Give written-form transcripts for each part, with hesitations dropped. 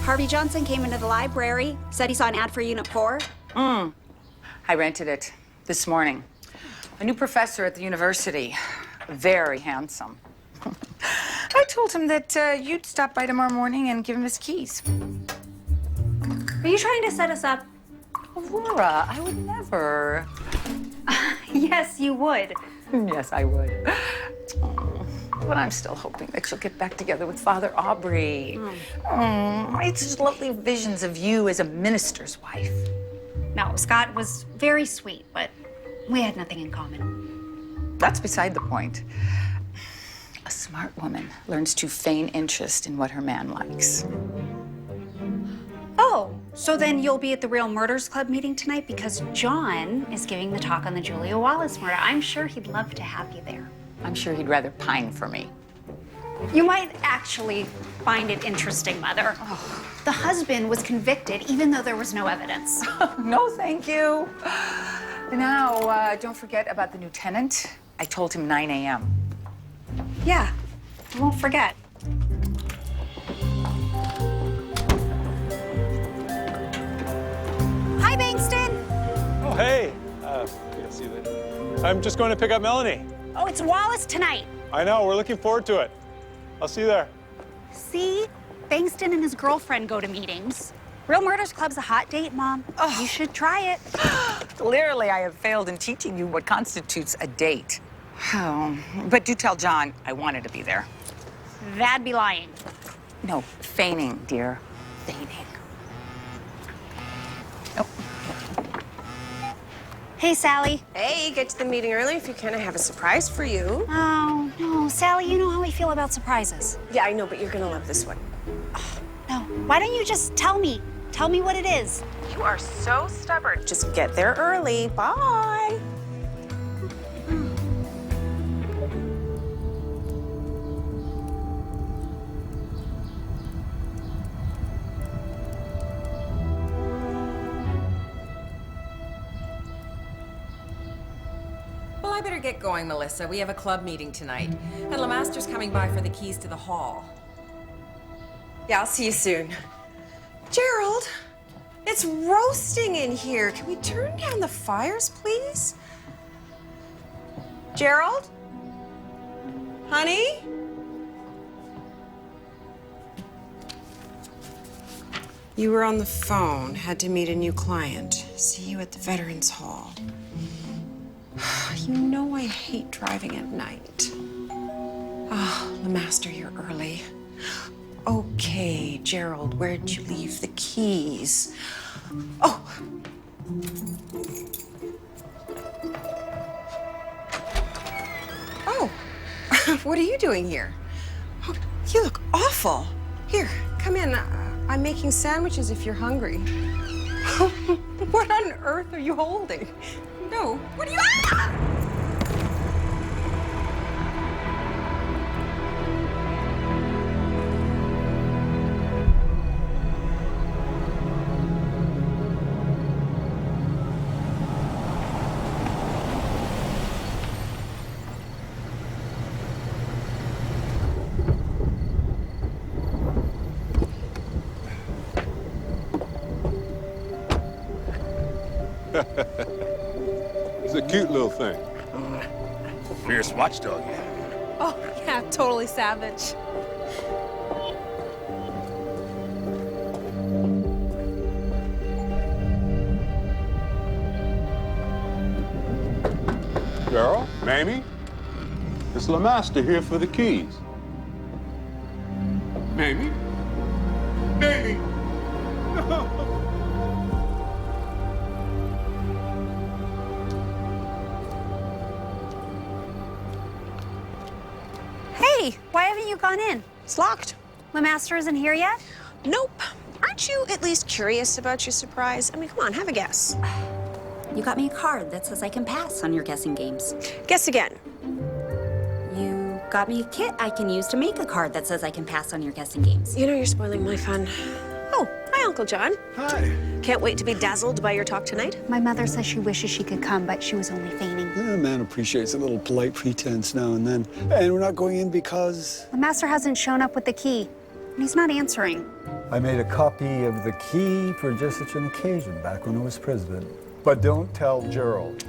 Harvey Johnson came into the library, said he saw an ad for Unit 4. I rented it this morning. A new professor at the university. Very handsome. I told him that you'd stop by tomorrow morning and give him his keys. Are you trying to set us up? Aurora, I would never. Yes, you would. Yes, I would. Oh, but I'm still hoping that you'll get back together with Father Aubrey. It's just lovely visions of you as a minister's wife. No, Scott was very sweet, but we had nothing in common. That's beside the point. A smart woman learns to feign interest in what her man likes. Oh, so then you'll be at the Real Murders Club meeting tonight because John is giving the talk on the Julia Wallace murder. I'm sure he'd love to have you there. I'm sure he'd rather pine for me. You might actually find it interesting, Mother. Oh. The husband was convicted even though there was no evidence. No, thank you. Now, don't forget about the new tenant. I told him 9 a.m. Yeah, I won't forget. Hi, Bankston. Oh, hey. Good to see you later. I'm just going to pick up Melanie. Oh, it's Wallace tonight. I know, we're looking forward to it. I'll see you there. See? Bankston and his girlfriend go to meetings. Real Murders Club's a hot date, Mom. Oh. You should try it. Clearly, I have failed in teaching you what constitutes a date. Oh, but do tell John I wanted to be there. That'd be lying. No, feigning, dear. Feigning. Oh. Hey, Sally. Hey, get to the meeting early if you can. I have a surprise for you. Oh, no, Sally, you know how we feel about surprises. Yeah, I know, but you're gonna love this one. Oh, no, why don't you just tell me? Tell me what it is. You are so stubborn. Just get there early. Bye. Well, I better get going, Melissa. We have a club meeting tonight. And LeMaster's coming by for the keys to the hall. Yeah, I'll see you soon. Gerald, it's roasting in here. Can we turn down the fires, please? Gerald? Honey? You were on the phone, had to meet a new client. See you at the Veterans Hall. You know I hate driving at night. Oh, LeMaster, you're early. Okay, Gerald, where'd you leave the keys? Oh! Oh, what are you doing here? Oh, you look awful. Here, come in. I'm making sandwiches if you're hungry. What on earth are you holding? No, what are you... Ah! It's a cute little thing. Fierce watchdog, yeah. Oh, yeah, totally savage. Carol, Mamie, it's LeMaster here for the keys. Mamie? Mamie! No! Hey, why haven't you gone in? It's locked. LeMaster isn't here yet? Nope. Aren't you at least curious about your surprise? I mean, come on, have a guess. You got me a card that says I can pass on your guessing games. Guess again. You got me a kit I can use to make a card that says I can pass on your guessing games. You know you're spoiling my fun. Oh, hi, Uncle John. Hi. Can't wait to be dazzled by your talk tonight. My mother says she wishes she could come, but she was only feigning. Yeah, a man appreciates a little polite pretense now and then. And we're not going in because... LeMaster hasn't shown up with the key. He's not answering. I made a copy of the key for just such an occasion back when I was president. But don't tell Gerald.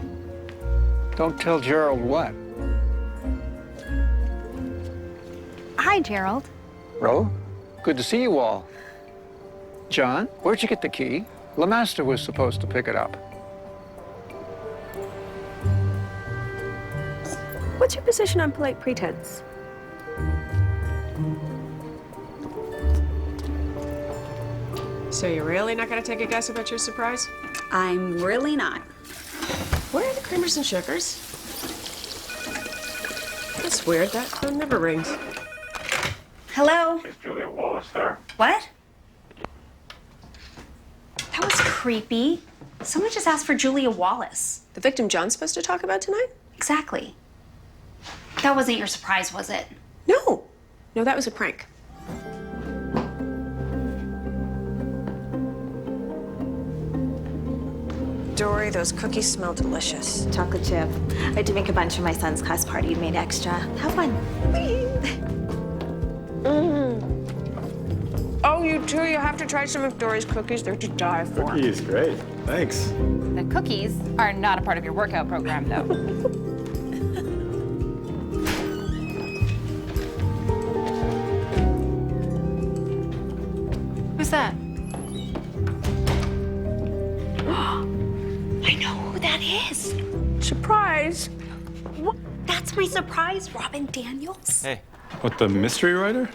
Don't tell Gerald what? Hi, Gerald. Ro, good to see you all. John, where'd you get the key? LeMaster was supposed to pick it up. What's your position on polite pretense? So you're really not going to take a guess about your surprise? I'm really not. Where are the creamers and sugars? That's weird. That phone never rings. Hello? Is Julia Wallace there? What? That was creepy. Someone just asked for Julia Wallace. The victim John's supposed to talk about tonight? Exactly. That wasn't your surprise, was it? No. No, that was a prank. Dory, those cookies smell delicious. Chocolate chip. I had to make a bunch for my son's class party and made extra. Have one. Oh, you too. You have to try some of Dory's cookies. They're to die for. Cookies, great. Thanks. The cookies are not a part of your workout program, though. Who's that? I know who that is. Surprise. What? That's my surprise, Robin Daniels. Hey. What, the mystery writer?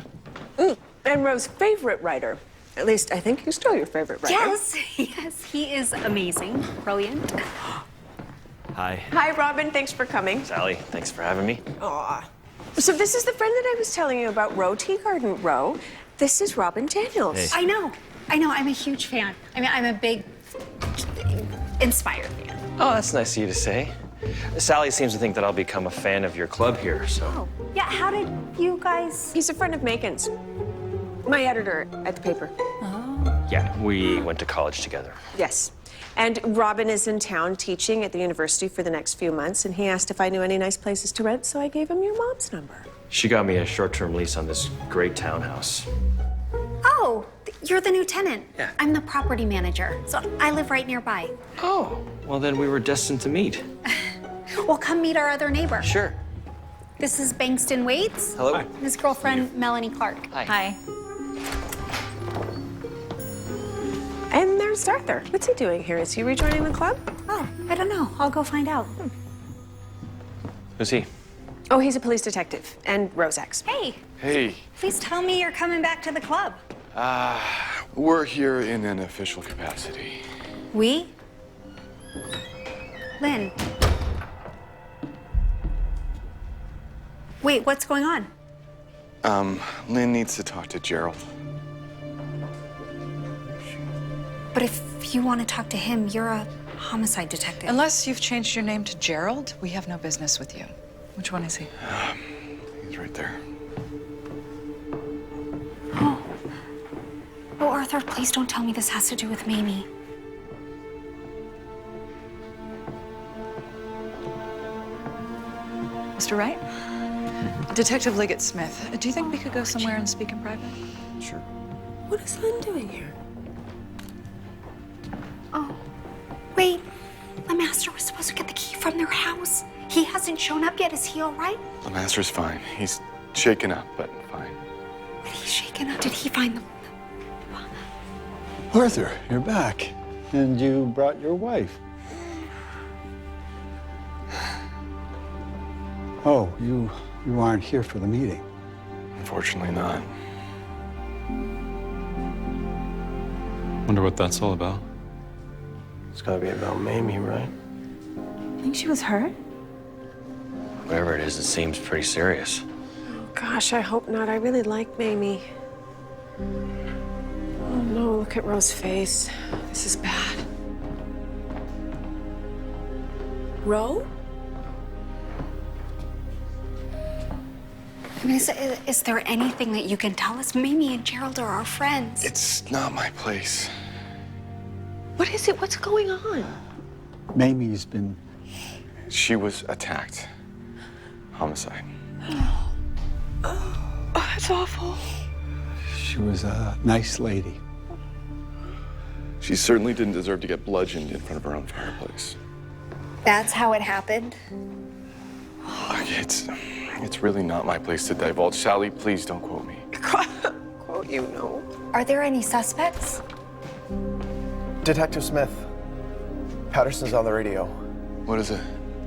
And Rose's favorite writer. At least I think he's still your favorite writer. Yes, yes, he is amazing, brilliant. Hi. Hi, Robin. Thanks for coming. Sally, thanks for having me. Aw. So this is the friend that I was telling you about, Aurora Teagarden. Ro, this is Robin Daniels. Hey. I know. I'm a huge fan. I mean, I'm a big, inspired fan. Oh, that's nice of you to say. Sally seems to think that I'll become a fan of your club here, so. Oh, yeah, how did you guys... He's a friend of Megan's. My editor at the paper. Yeah, we went to college together. Yes. And Robin is in town teaching at the university for the next few months, and he asked if I knew any nice places to rent, so I gave him your mom's number. She got me a short-term lease on this great townhouse. Oh, you're the new tenant. Yeah. I'm the property manager, so I live right nearby. Oh, well then we were destined to meet. Well, come meet our other neighbor. Sure. This is Bankston Waits. Hello. Hi. His girlfriend, Melanie Clark. Hi. And there's Arthur. What's he doing here? Is he rejoining the club? Oh, I don't know. I'll go find out. Who's he? Oh, he's a police detective and Rose ex. Hey, Hey, please tell me you're coming back to the club. we're here in an official capacity. We? Lynn. Wait, what's going on? Lynn needs to talk to Gerald. But if you want to talk to him, you're a homicide detective. Unless you've changed your name to Gerald, we have no business with you. Which one is he? He's right there. Oh, Arthur, please don't tell me this has to do with Mamie. Mr. Wright? Detective Liggett Smith, do you think we could go somewhere and speak in private? Sure. What is Lynn doing here? Oh, wait. The master was supposed to get the key from their house. He hasn't shown up yet. Is he all right? The master's fine. He's shaken up, but fine. But he's shaken up. Did he find them? Arthur, you're back. And you brought your wife. Oh, you aren't here for the meeting. Unfortunately not. Wonder what that's all about. It's gotta be about Mamie, right? Think she was hurt? Whatever it is, it seems pretty serious. Gosh, I hope not. I really like Mamie. Oh no, look at Rose's face. This is bad. Ro? I mean, is there anything that you can tell us? Mamie and Gerald are our friends. It's not my place. What is it? What's going on? Mamie's been... She was attacked. Homicide. Oh, that's awful. She was a nice lady. She certainly didn't deserve to get bludgeoned in front of her own fireplace. That's how it happened? It's really not my place to divulge. Sally, please don't quote me. Quote you, no. Are there any suspects? Detective Smith, Patterson's on the radio. What is it?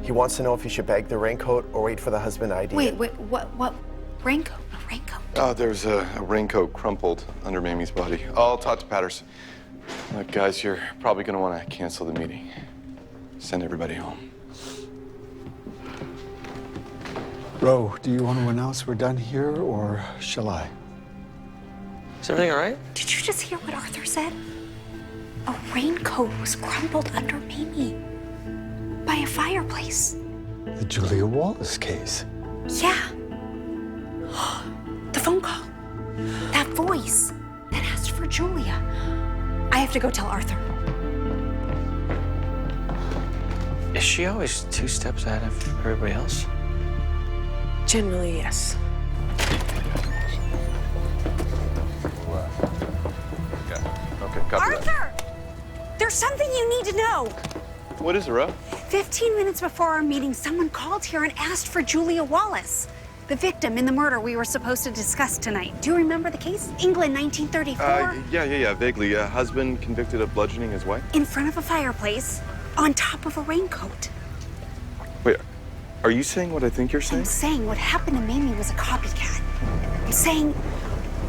He wants to know if he should bag the raincoat or wait for the husband ID. Wait, what? Raincoat? A raincoat? Oh, there's a raincoat crumpled under Mamie's body. I'll talk to Patterson. Look, guys, you're probably going to want to cancel the meeting. Send everybody home. Ro, do you want to announce we're done here, or shall I? Is everything all right? Did you just hear what Arthur said? A raincoat was crumpled under Mamie by a fireplace. The Julia Wallace case. Yeah. The phone call. That voice that asked for Julia. I have to go tell Arthur. Is she always 2 steps ahead of everybody else? Generally, yes. Okay, copy that. Arthur! There's something you need to know. What is it, Ro? 15 minutes before our meeting, someone called here and asked for Julia Wallace, the victim in the murder we were supposed to discuss tonight. Do you remember the case? England, 1934? Yeah, vaguely. Husband convicted of bludgeoning his wife? In front of a fireplace, on top of a raincoat. Wait, are you saying what I think you're saying? I'm saying what happened to Mamie was a copycat. I'm saying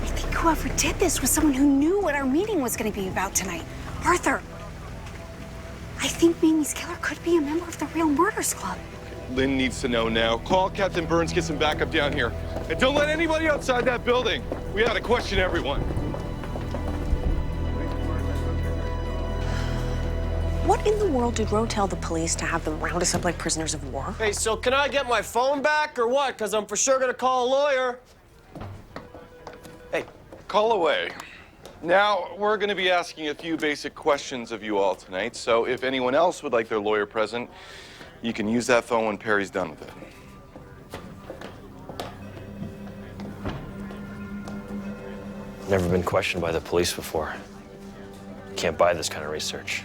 I think whoever did this was someone who knew what our meeting was going to be about tonight. Arthur, I think Mamie's killer could be a member of the Real Murders Club. Lynn needs to know now. Call Captain Burns, get some backup down here. And don't let anybody outside that building. We gotta question everyone. What in the world did Ro tell the police to have them round us up like prisoners of war? Hey, so can I get my phone back or what? Because I'm for sure gonna call a lawyer. Hey, call away. Now, we're gonna be asking a few basic questions of you all tonight, so if anyone else would like their lawyer present, you can use that phone when Perry's done with it. Never been questioned by the police before. Can't buy this kind of research.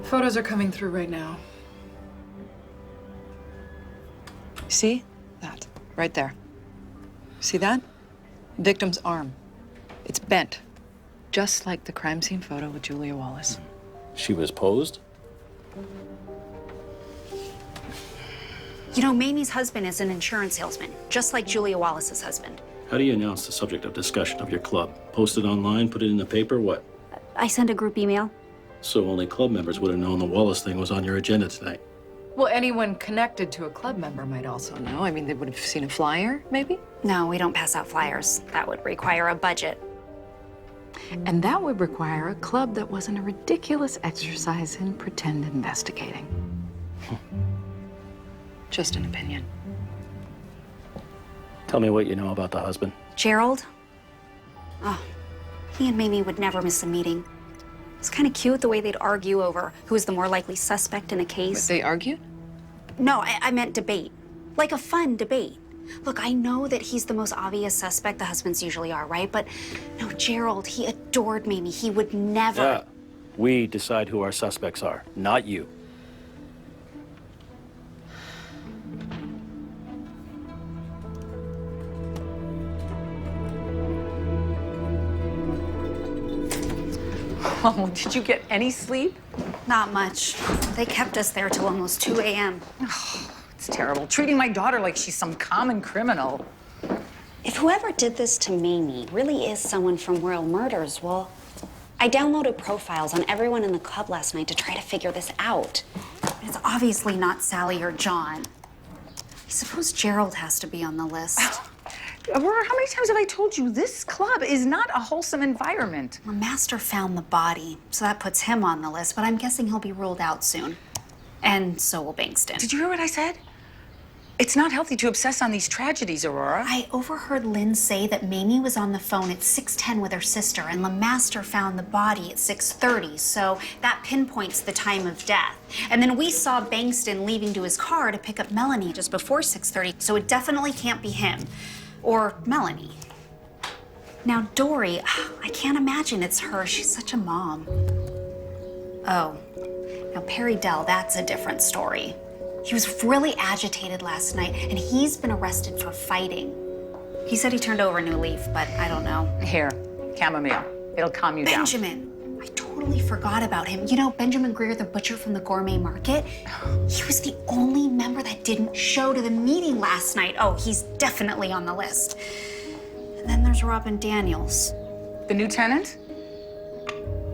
Photos are coming through right now. See? That. Right there. See that? Victim's arm. It's bent. Just like the crime scene photo with Julia Wallace. She was posed? You know, Mamie's husband is an insurance salesman, just like Julia Wallace's husband. How do you announce the subject of discussion of your club? Post it online, put it in the paper, what? I send a group email. So only club members would have known the Wallace thing was on your agenda tonight. Well, anyone connected to a club member might also know. I mean, they would have seen a flyer, maybe? No, we don't pass out flyers. That would require a budget. And that would require a club that wasn't a ridiculous exercise in pretend investigating. Just an opinion. Tell me what you know about the husband. Gerald? Oh, he and Mamie would never miss a meeting. It's kind of cute the way they'd argue over who's the more likely suspect in a case. But they argued? No, I meant debate. Like a fun debate. Look, I know that he's the most obvious suspect, the husbands usually are, right? But no, Gerald, he adored Mamie. He would never... Yeah, we decide who our suspects are, not you. Oh, did you get any sleep? Not much. They kept us there till almost 2 a.m. Oh, it's terrible. Treating my daughter like she's some common criminal. If whoever did this to Mamie really is someone from Royal Murders, well, I downloaded profiles on everyone in the club last night to try to figure this out. It's obviously not Sally or John. I suppose Gerald has to be on the list. Aurora, how many times have I told you this club is not a wholesome environment? Well, Master found the body, so that puts him on the list, but I'm guessing he'll be ruled out soon. And so will Bankston. Did you hear what I said? It's not healthy to obsess on these tragedies, Aurora. I overheard Lynn say that Mamie was on the phone at 6:10 with her sister, and LeMaster found the body at 6:30, so that pinpoints the time of death. And then we saw Bankston leaving to his car to pick up Melanie just before 6:30, so it definitely can't be him. Or Melanie. Now, Dory, I can't imagine it's her. She's such a mom. Oh, now Perry Dell, that's a different story. He was really agitated last night, and he's been arrested for fighting. He said he turned over a new leaf, but I don't know. Here, chamomile. It'll calm you down. Benjamin, I totally forgot about him. You know, Benjamin Greer, the butcher from the gourmet market? He was the only member that didn't show to the meeting last night. Oh, he's definitely on the list. And then there's Robin Daniels. The new tenant?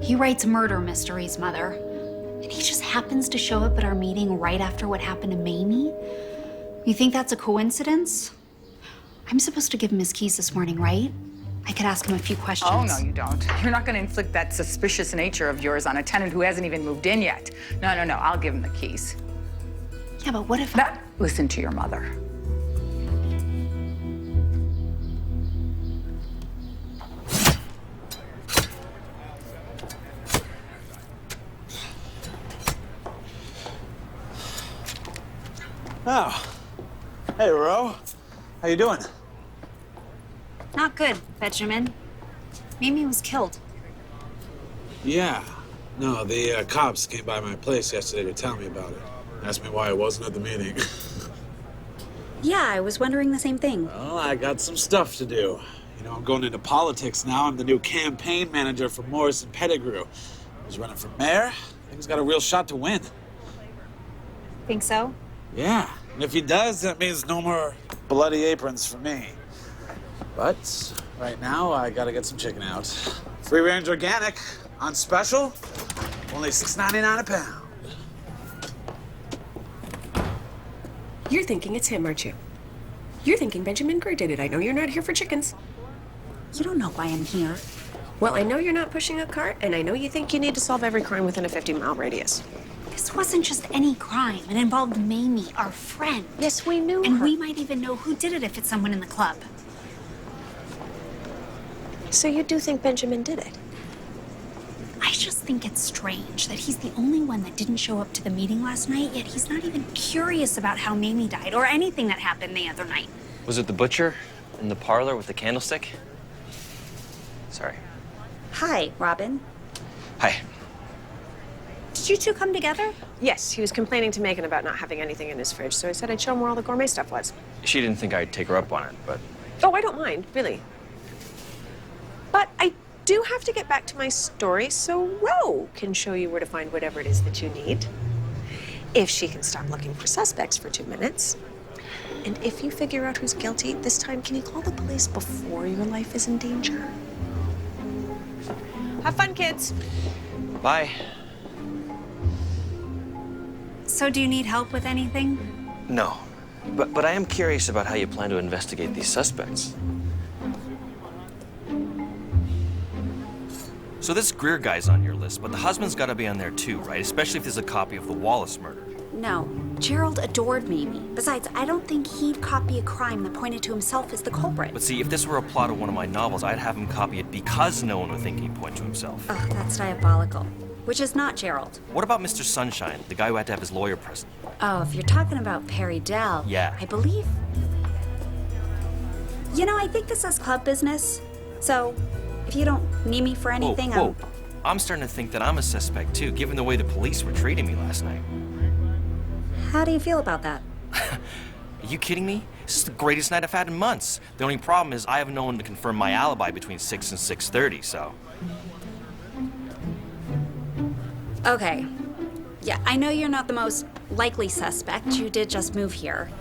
He writes murder mysteries, Mother. And he just happens to show up at our meeting right after what happened to Mamie? You think that's a coincidence? I'm supposed to give him his keys this morning, right? I could ask him a few questions. Oh, no, you don't. You're not going to inflict that suspicious nature of yours on a tenant who hasn't even moved in yet. No, I'll give him the keys. Yeah, but what if Listen to your mother. Oh, hey, Ro. How you doing? Not good, Benjamin. Mamie was killed. Yeah. No, the cops came by my place yesterday to tell me about it. Asked me why I wasn't at the meeting. Yeah, I was wondering the same thing. Well, I got some stuff to do. You know, I'm going into politics now. I'm the new campaign manager for Morrison Pettigrew. He's running for mayor. I think he's got a real shot to win. Think so? Yeah, and if he does, that means no more bloody aprons for me. But right now, I gotta get some chicken out. Free-range organic, on special, only $6.99 a pound. You're thinking it's him, aren't you? You're thinking Benjamin Greer did it. I know you're not here for chickens. You don't know why I'm here. Well, I know you're not pushing a cart, and I know you think you need to solve every crime within a 50-mile radius. This wasn't just any crime. It involved Mamie, our friend. Yes, we knew And her. we might even know who did it if it's someone in the club. So you do think Benjamin did it? I just think it's strange that he's the only one that didn't show up to the meeting last night, yet he's not even curious about how Mamie died or anything that happened the other night. Was it the butcher in the parlor with the candlestick? Sorry. Hi, Robin. Hi. Did you two come together? Yes, he was complaining to Megan about not having anything in his fridge, so I said I'd show him where all the gourmet stuff was. She didn't think I'd take her up on it, but... Oh, I don't mind, really. But I do have to get back to my story, so Ro can show you where to find whatever it is that you need. If she can stop looking for suspects for 2 minutes. And if you figure out who's guilty, this time can you call the police before your life is in danger? Have fun, kids. Bye. So do you need help with anything? No. But I am curious about how you plan to investigate these suspects. So this Greer guy's on your list, but the husband's got to be on there too, right? Especially if there's a copy of the Wallace murder. No. Gerald adored Mamie. Besides, I don't think he'd copy a crime that pointed to himself as the culprit. But see, if this were a plot of one of my novels, I'd have him copy it because no one would think he'd point to himself. Oh, that's diabolical. Which is not Gerald. What about Mr. Sunshine, the guy who had to have his lawyer present? Oh, if you're talking about Perry Dell. Yeah. I believe... You know, I think this is club business. So, if you don't need me for anything, Whoa. I'm starting to think that I'm a suspect too, given the way the police were treating me last night. How do you feel about that? Are you kidding me? This is the greatest night I've had in months. The only problem is I have no one to confirm my alibi between 6 and 6:30, so... Okay. Yeah, I know you're not the most likely suspect. You did just move here.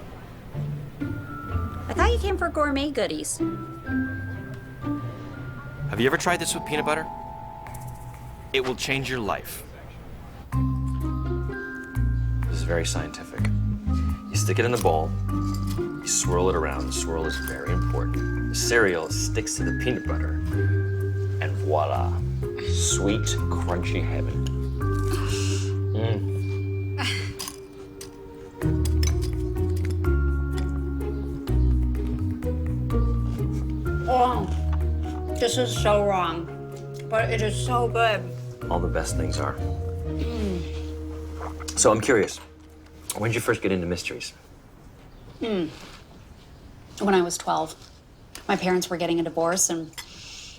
I thought you came for gourmet goodies. Have you ever tried this with peanut butter? It will change your life. This is very scientific. You stick it in a bowl, you swirl it around. The swirl is very important. The cereal sticks to the peanut butter, and voila, sweet, crunchy heaven. This is so wrong, but it is so good. All the best things are. So I'm curious, when did you first get into mysteries? When I was 12. My parents were getting a divorce, and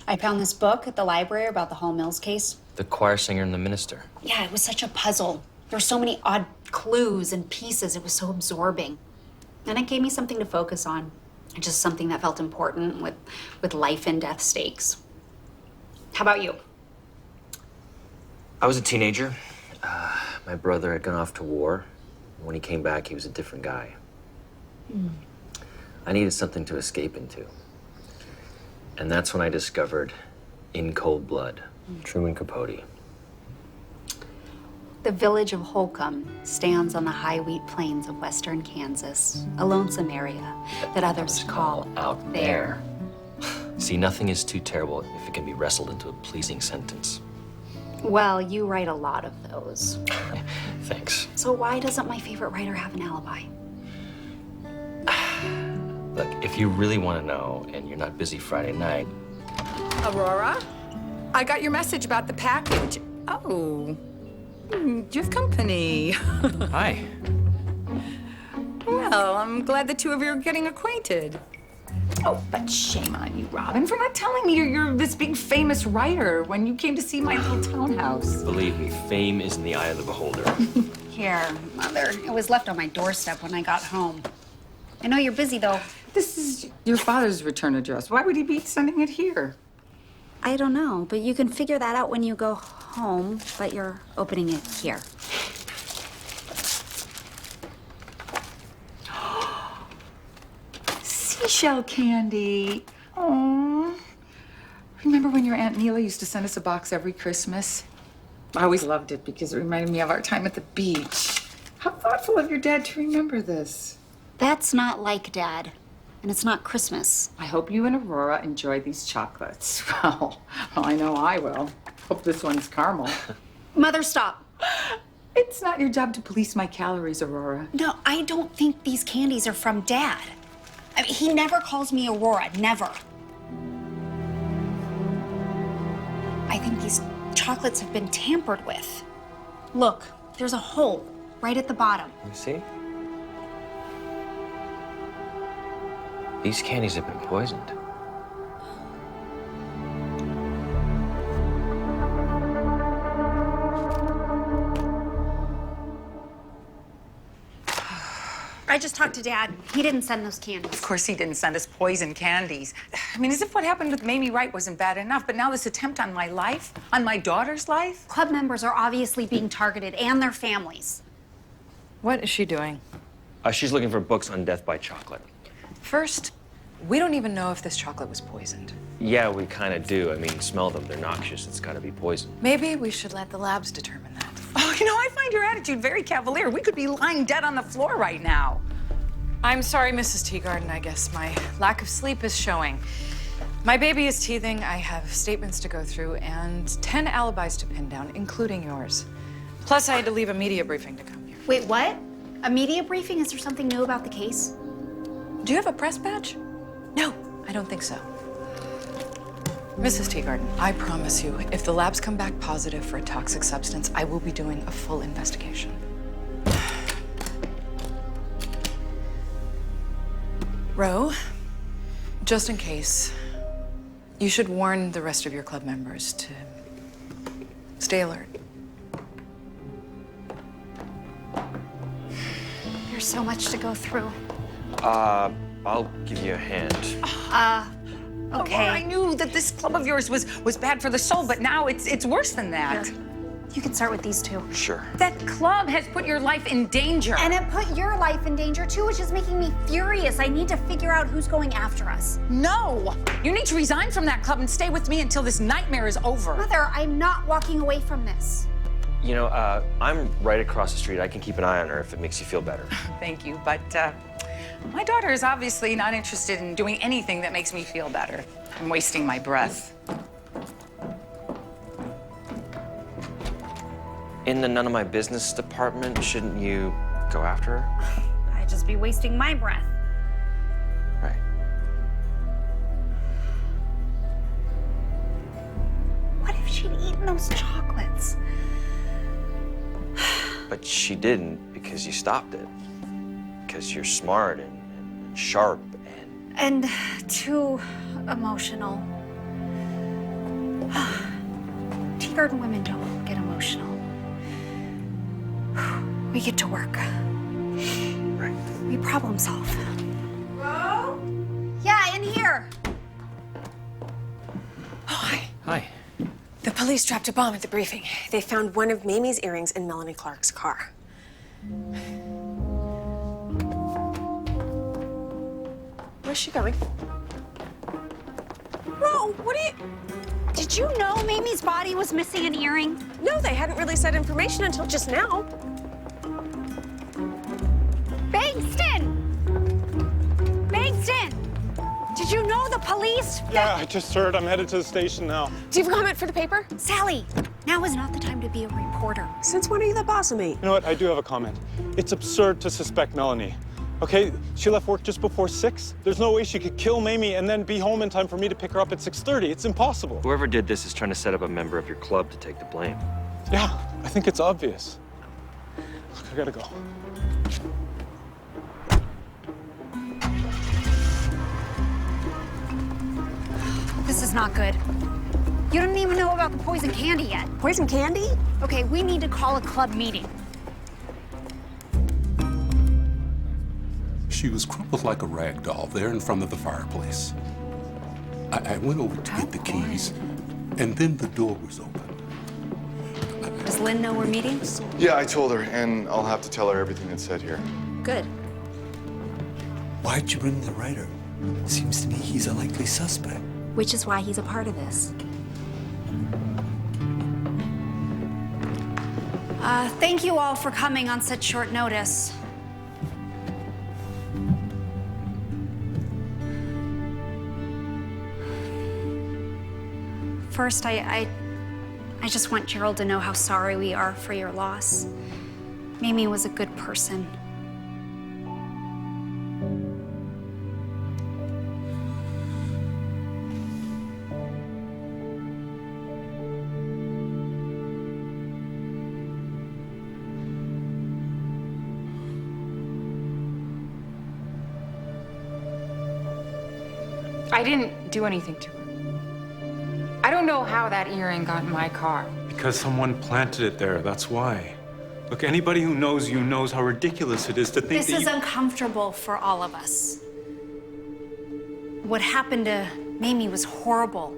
I found this book at the library about the Hall Mills case. The choir singer and the minister. Yeah, it was such a puzzle. There were so many odd clues and pieces. It was so absorbing. And it gave me something to focus on. Just something that felt important with life and death stakes. How about you? I was a teenager. My brother had gone off to war. When he came back, he was a different guy. I needed something to escape into. And that's when I discovered In Cold Blood, Truman Capote. The village of Holcomb stands on the high wheat plains of western Kansas, a lonesome area that others call out there. See, nothing is too terrible if it can be wrestled into a pleasing sentence. Well, you write a lot of those. Thanks. So why doesn't my favorite writer have an alibi? Look, if you really want to know and you're not busy Friday night. Aurora, I got your message about the package. Oh, you have company. Hi. Well, I'm glad the two of you are getting acquainted. Oh, but shame on you, Robin, for not telling me you're this big famous writer when you came to see my little townhouse. Believe me, fame is in the eye of the beholder. Here, Mother. It was left on my doorstep when I got home. I know you're busy, though. This is your father's return address. Why would he be sending it here? I don't know, but you can figure that out when you go home, but you're opening it here. Seashell candy. Oh. Remember when your Aunt Neela used to send us a box every Christmas? I always loved it because it reminded me of our time at the beach. How thoughtful of your dad to remember this. That's not like Dad, and it's not Christmas. I hope you and Aurora enjoy these chocolates. Well, I know I will. Hope this one's caramel. Mother, stop. It's not your job to police my calories, Aurora. No, I don't think these candies are from Dad. I mean, he never calls me Aurora, never. I think these chocolates have been tampered with. Look, there's a hole right at the bottom. You see? These candies have been poisoned. I just talked to Dad. He didn't send those candies. Of course he didn't send us poison candies. I mean, as if what happened with Mamie Wright wasn't bad enough, but now this attempt on my life, on my daughter's life? Club members are obviously being targeted, and their families. What is she doing? She's looking for books on death by chocolate. First, we don't even know if this chocolate was poisoned. Yeah, we kind of do. I mean, smell them. They're noxious. It's got to be poison. Maybe we should let the labs determine that. Oh, you know, I find your attitude very cavalier. We could be lying dead on the floor right now. I'm sorry, Mrs. Teagarden. I guess my lack of sleep is showing. My baby is teething. I have statements to go through and 10 alibis to pin down, including yours. Plus, I had to leave a media briefing to come here. Wait, what? A media briefing? Is there something new about the case? Do you have a press badge? No, I don't think so. Mrs. Teagarden, I promise you, if the labs come back positive for a toxic substance, I will be doing a full investigation. Ro, just in case, you should warn the rest of your club members to stay alert. There's so much to go through. I'll give you a hand. Okay. Oh, I knew that this club of yours was bad for the soul, but now it's worse than that. Here. You can start with these two. Sure. That club has put your life in danger. And it put your life in danger too, which is making me furious. I need to figure out who's going after us. No! You need to resign from that club and stay with me until this nightmare is over. Mother, I'm not walking away from this. You know, I'm right across the street. I can keep an eye on her if it makes you feel better. Thank you, but my daughter is obviously not interested in doing anything that makes me feel better. I'm wasting my breath. In the none of my business department, shouldn't you go after her? I'd just be wasting my breath. Right. those chocolates. But she didn't because you stopped it. Because you're smart and sharp And too emotional. Teagarden women don't get emotional. We get to work. Right. We problem solve. Hello? Yeah, in here. Oh, hi. Hi. The police dropped a bomb at the briefing. They found one of Mamie's earrings in Melanie Clark's car. Where's she going? Whoa, what are you... Did you know Mamie's body was missing an earring? No, they hadn't released that information until just now. Bankston! Bankston! Did you know the police? Yeah, I just heard. I'm headed to the station now. Do you have a comment for the paper? Sally, now is not the time to be a reporter. Since when are you the boss of me? You know what? I do have a comment. It's absurd to suspect Melanie. Okay, she left work just before 6. There's no way she could kill Mamie and then be home in time for me to pick her up at 6:30. It's impossible. Whoever did this is trying to set up a member of your club to take the blame. Yeah, I think it's obvious. Look, I gotta go. This is not good. You don't even know about the poison candy yet. Poison candy? Okay, we need to call a club meeting. She was crumpled like a rag doll there in front of the fireplace. I went over to get the keys, and then the door was open. Does Lynn know we're meeting? Yeah, I told her, and I'll have to tell her everything that's said here. Good. Why'd you bring the writer? Seems to me he's a likely suspect. Which is why he's a part of this. Thank you all for coming on such short notice. First, I just want Gerald to know how sorry we are for your loss. Mamie was a good person. I didn't do anything to her. I don't know how that earring got in my car. Because someone planted it there, that's why. Look, anybody who knows you knows how ridiculous it is to think This that is uncomfortable for all of us. What happened to Mamie was horrible.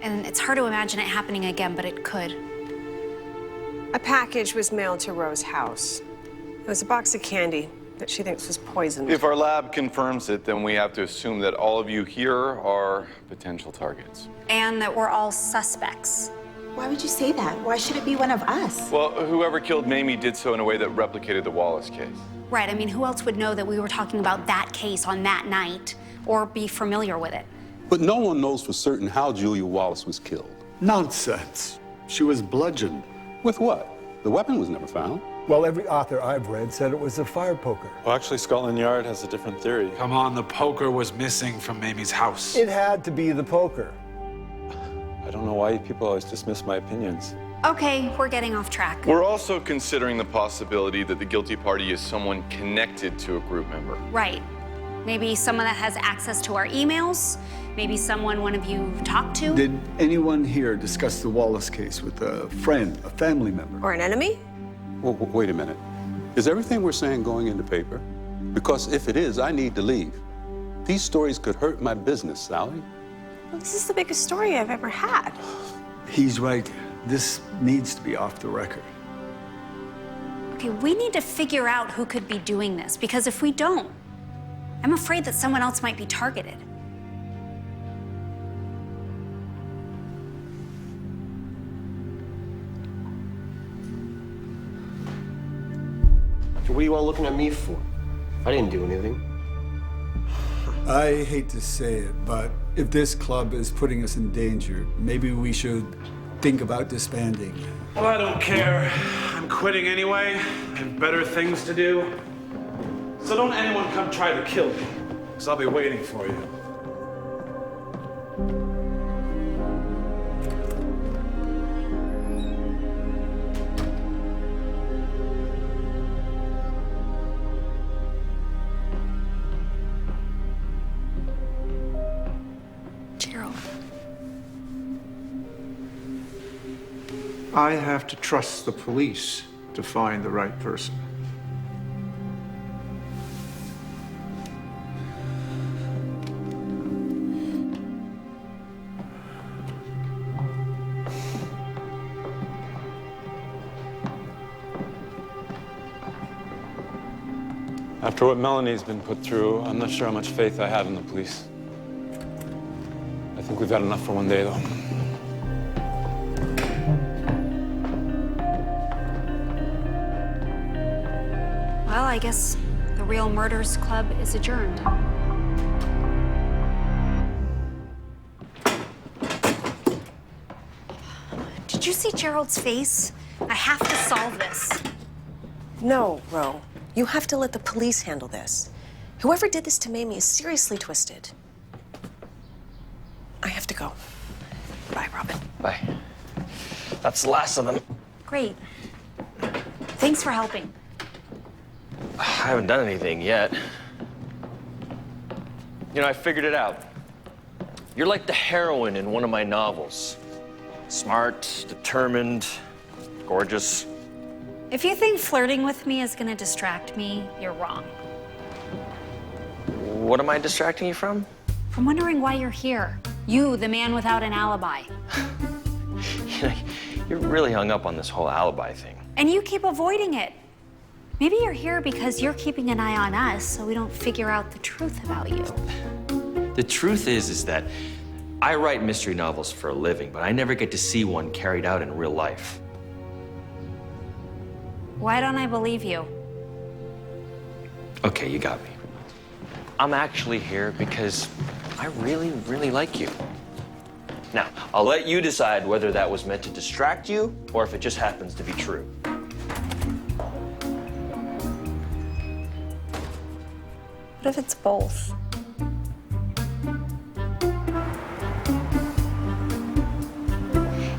And it's hard to imagine it happening again, but it could. A package was mailed to Rose's house. It was a box of candy that she thinks was poisoned. If our lab confirms it, then we have to assume that all of you here are potential targets. And that we're all suspects. Why would you say that? Why should it be one of us? Well, whoever killed Mamie did so in a way that replicated the Wallace case. Right, I mean, who else would know that we were talking about that case on that night or be familiar with it? But no one knows for certain how Julia Wallace was killed. Nonsense. She was bludgeoned. With what? The weapon was never found. Well, every author I've read said it was a fire poker. Well, actually, Scotland Yard has a different theory. Come on, the poker was missing from Mamie's house. It had to be the poker. I don't know why people always dismiss my opinions. Okay, we're getting off track. We're also considering the possibility that the guilty party is someone connected to a group member. Right. Maybe someone that has access to our emails. Maybe someone one of you talked to. Did anyone here discuss the Wallace case with a friend, a family member? Or an enemy? Well, wait a minute. Is everything we're saying going into paper? Because if it is, I need to leave. These stories could hurt my business, Sally. Well, this is the biggest story I've ever had. He's right. This needs to be off the record. Okay, we need to figure out who could be doing this, because if we don't, I'm afraid that someone else might be targeted. What are you all looking at me for? I didn't do anything. I hate to say it, but if this club is putting us in danger, maybe we should think about disbanding. Well, I don't care. I'm quitting anyway. I have better things to do. So don't anyone come try to kill me, because I'll be waiting for you. I have to trust the police to find the right person. After what Melanie's been put through, I'm not sure how much faith I have in the police. I think we've had enough for one day, though. Well, I guess the Real Murders Club is adjourned. Did you see Gerald's face? I have to solve this. No, Ro. You have to let the police handle this. Whoever did this to Mamie is seriously twisted. I have to go. Bye, Robin. Bye. That's the last of them. Great. Thanks for helping. I haven't done anything yet. You know, I figured it out. You're like the heroine in one of my novels. Smart, determined, gorgeous. If you think flirting with me is gonna distract me, you're wrong. What am I distracting you from? From wondering why you're here. You, the man without an alibi. You're really hung up on this whole alibi thing. And you keep avoiding it. Maybe you're here because you're keeping an eye on us so we don't figure out the truth about you. The truth is that I write mystery novels for a living, but I never get to see one carried out in real life. Why don't I believe you? Okay, you got me. I'm actually here because I really, really like you. Now, I'll let you decide whether that was meant to distract you or if it just happens to be true. What if it's both?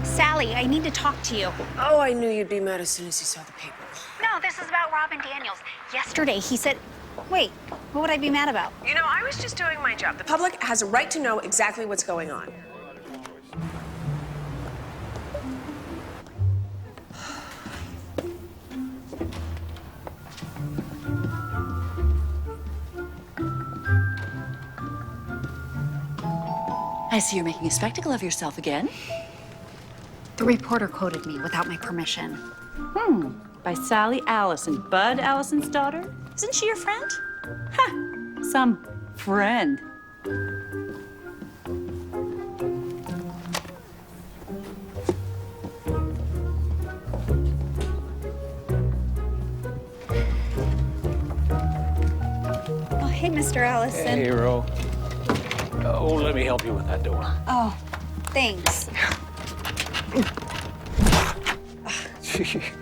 Sally, I need to talk to you. Oh, I knew you'd be mad as soon as you saw the paper. No, this is about Robin Daniels. Yesterday, he said... Wait, what would I be mad about? You know, I was just doing my job. The public has a right to know exactly what's going on. I see you're making a spectacle of yourself again. The reporter quoted me without my permission. By Sally Allison, Bud Allison's daughter? Isn't she your friend? Ha! Some friend. Oh, hey, Mr. Allison. Hey, Ro. Oh, let me help you with that door. Oh, thanks.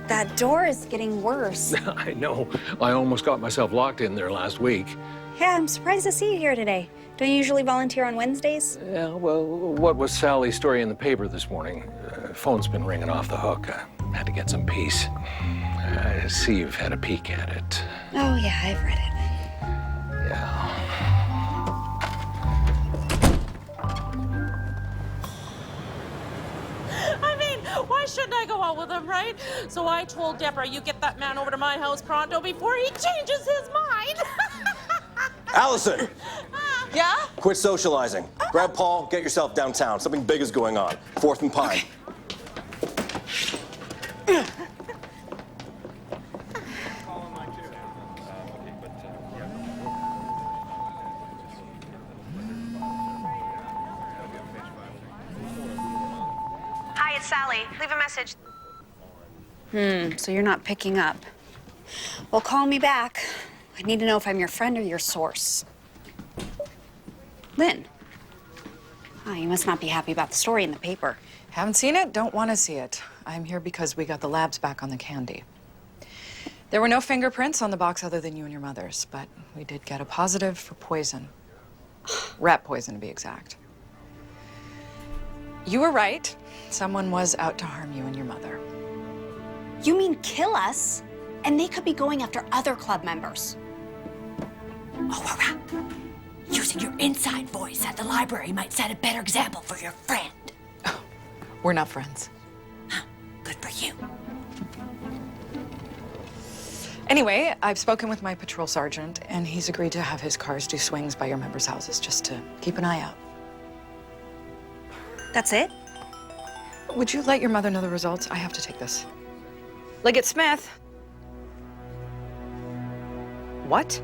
That door is getting worse. I know. I almost got myself locked in there last week. Yeah, I'm surprised to see you here today. Don't you usually volunteer on Wednesdays? Yeah, well, what was Sally's story in the paper this morning? Phone's been ringing off the hook. I had to get some peace. I see you've had a peek at it. Oh, yeah, I've read it. Yeah. Why shouldn't I go out with him, right? So I told Deborah, you get that man over to my house pronto before he changes his mind. Allison! Yeah? Quit socializing. Grab Paul, get yourself downtown. Something big is going on. 4th and Pine. Hi, it's Sally. Leave a message. So you're not picking up. Well, call me back. I need to know if I'm your friend or your source. Lynn. Oh, you must not be happy about the story in the paper. Haven't seen it, don't want to see it. I'm here because we got the labs back on the candy. There were no fingerprints on the box other than you and your mother's, but we did get a positive for poison. Rat poison, to be exact. You were right. Someone was out to harm you and your mother. You mean kill us? And they could be going after other club members. Aurora, using your inside voice at the library might set a better example for your friend. We're not friends. Good. Good for you. Anyway, I've spoken with my patrol sergeant, and he's agreed to have his cars do swings by your members' houses just to keep an eye out. That's it? Would you let your mother know the results? I have to take this. Liggett Smith. What?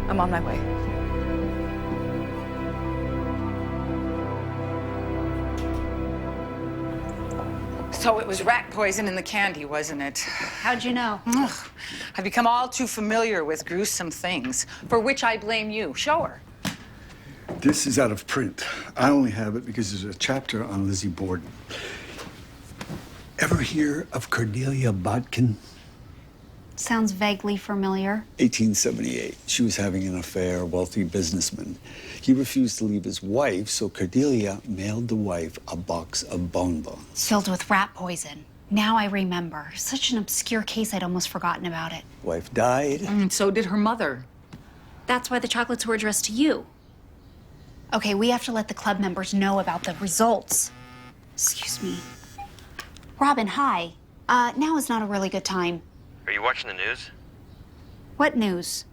I'm on my way. So it was rat poison in the candy, wasn't it? How'd you know? Ugh. I've become all too familiar with gruesome things, for which I blame you. Show her. This is out of print. I only have it because there's a chapter on Lizzie Borden. Ever hear of Cordelia Bodkin? Sounds vaguely familiar. 1878. She was having an affair, a wealthy businessman. He refused to leave his wife, so Cordelia mailed the wife a box of bonbons. Filled with rat poison. Now I remember. Such an obscure case, I'd almost forgotten about it. Wife died. And so did her mother. That's why the chocolates were addressed to you. Okay, we have to let the club members know about the results. Excuse me. Robin, hi. Now is not a really good time. Are you watching the news? What news?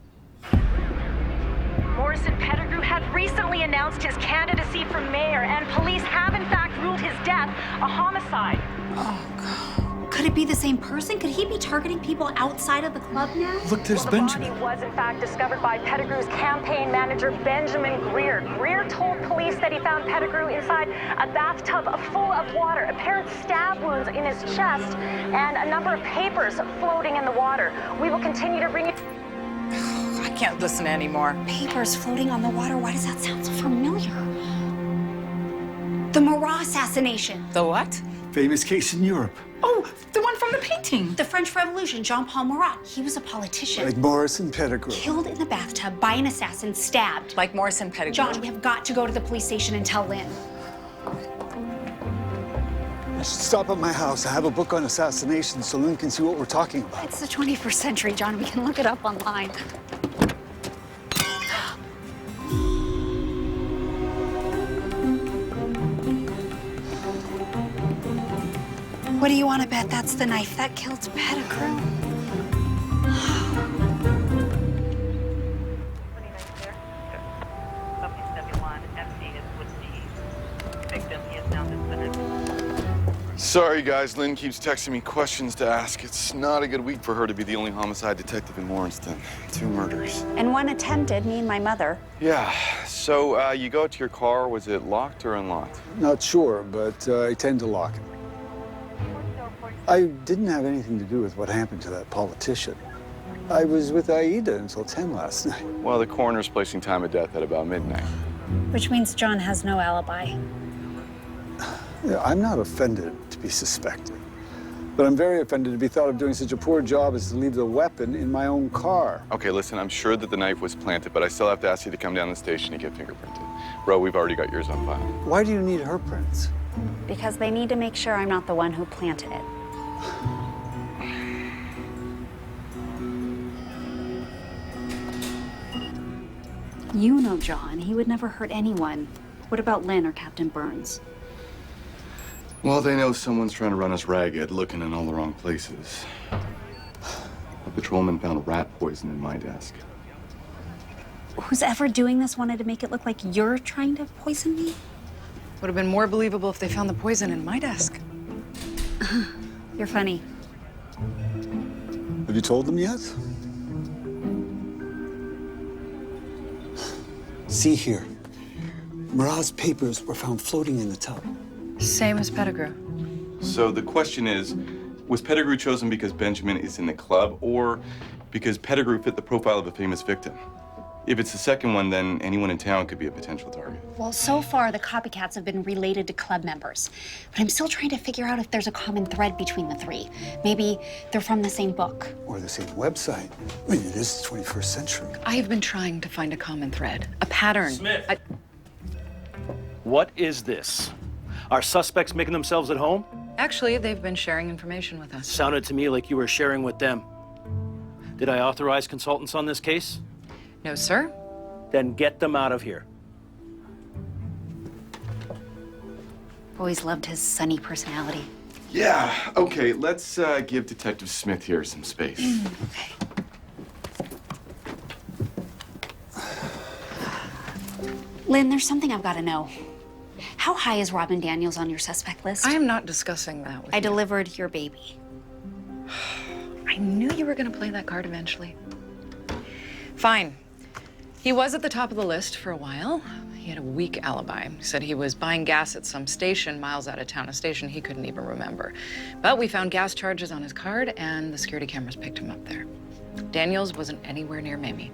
Morrison Pettigrew had recently announced his candidacy for mayor, and police have in fact ruled his death a homicide. Oh, God. Could it be the same person? Could he be targeting people outside of the club now? Look, there's Benjamin. The body was in fact discovered by Pettigrew's campaign manager, Benjamin Greer. Greer told police that he found Pettigrew inside a bathtub full of water, apparent stab wounds in his chest, and a number of papers floating in the water. We will continue to bring you... I can't listen anymore. Papers floating on the water. Why does that sound so familiar? The Marat assassination. The what? Famous case in Europe. Oh, the one from the painting. The French Revolution, Jean-Paul Marat. He was a politician. Like Morrison Pettigrew. Killed in the bathtub by an assassin, stabbed. Like Morrison Pettigrew. John, we have got to go to the police station and tell Lynn. I should stop at my house. I have a book on assassination so Lynn can see what we're talking about. It's the 21st century, John. We can look it up online. What do you want to bet that's the knife that killed Pettigrew? Sorry, guys. Lynn keeps texting me questions to ask. It's not a good week for her to be the only homicide detective in Lawrenceton. 2 murders. And one attempted, me and my mother. Yeah. So, you go out to your car. Was it locked or unlocked? Not sure, but I tend to lock it. I didn't have anything to do with what happened to that politician. I was with Aida until 10 last night. Well, the coroner's placing time of death at about midnight. Which means John has no alibi. Yeah, I'm not offended to be suspected, but I'm very offended to be thought of doing such a poor job as to leave the weapon in my own car. Okay, listen, I'm sure that the knife was planted, but I still have to ask you to come down to the station and get fingerprinted. Bro, we've already got yours on file. Why do you need her prints? Because they need to make sure I'm not the one who planted it. You know John. He would never hurt anyone. What about Lynn or Captain Burns? Well, they know someone's trying to run us ragged, looking in all the wrong places. A patrolman found rat poison in my desk. Who's ever doing this wanted to make it look like you're trying to poison me? Would have been more believable if they found the poison in my desk. You're funny. Have you told them yet? See here. Marat's papers were found floating in the tub. Same as Pettigrew. So the question is, was Pettigrew chosen because Benjamin is in the club or because Pettigrew fit the profile of a famous victim? If it's the second one, then anyone in town could be a potential target. Well, so far, the copycats have been related to club members. But I'm still trying to figure out if there's a common thread between the 3. Maybe they're from the same book. Or the same website. I mean, it is the 21st century. I have been trying to find a common thread, a pattern. Smith. What is this? Are suspects making themselves at home? Actually, they've been sharing information with us. Sounded to me like you were sharing with them. Did I authorize consultants on this case? No, sir. Then get them out of here. Always loved his sunny personality. Yeah, okay, let's give Detective Smith here some space. Okay. Lynn, there's something I've got to know. How high is Robin Daniels on your suspect list? I am not discussing that with you. I delivered your baby. I knew you were going to play that card eventually. Fine. He was at the top of the list for a while. He had a weak alibi. He said he was buying gas at some station miles out of town, a station he couldn't even remember. But we found gas charges on his card, and the security cameras picked him up there. Daniels wasn't anywhere near Mamie.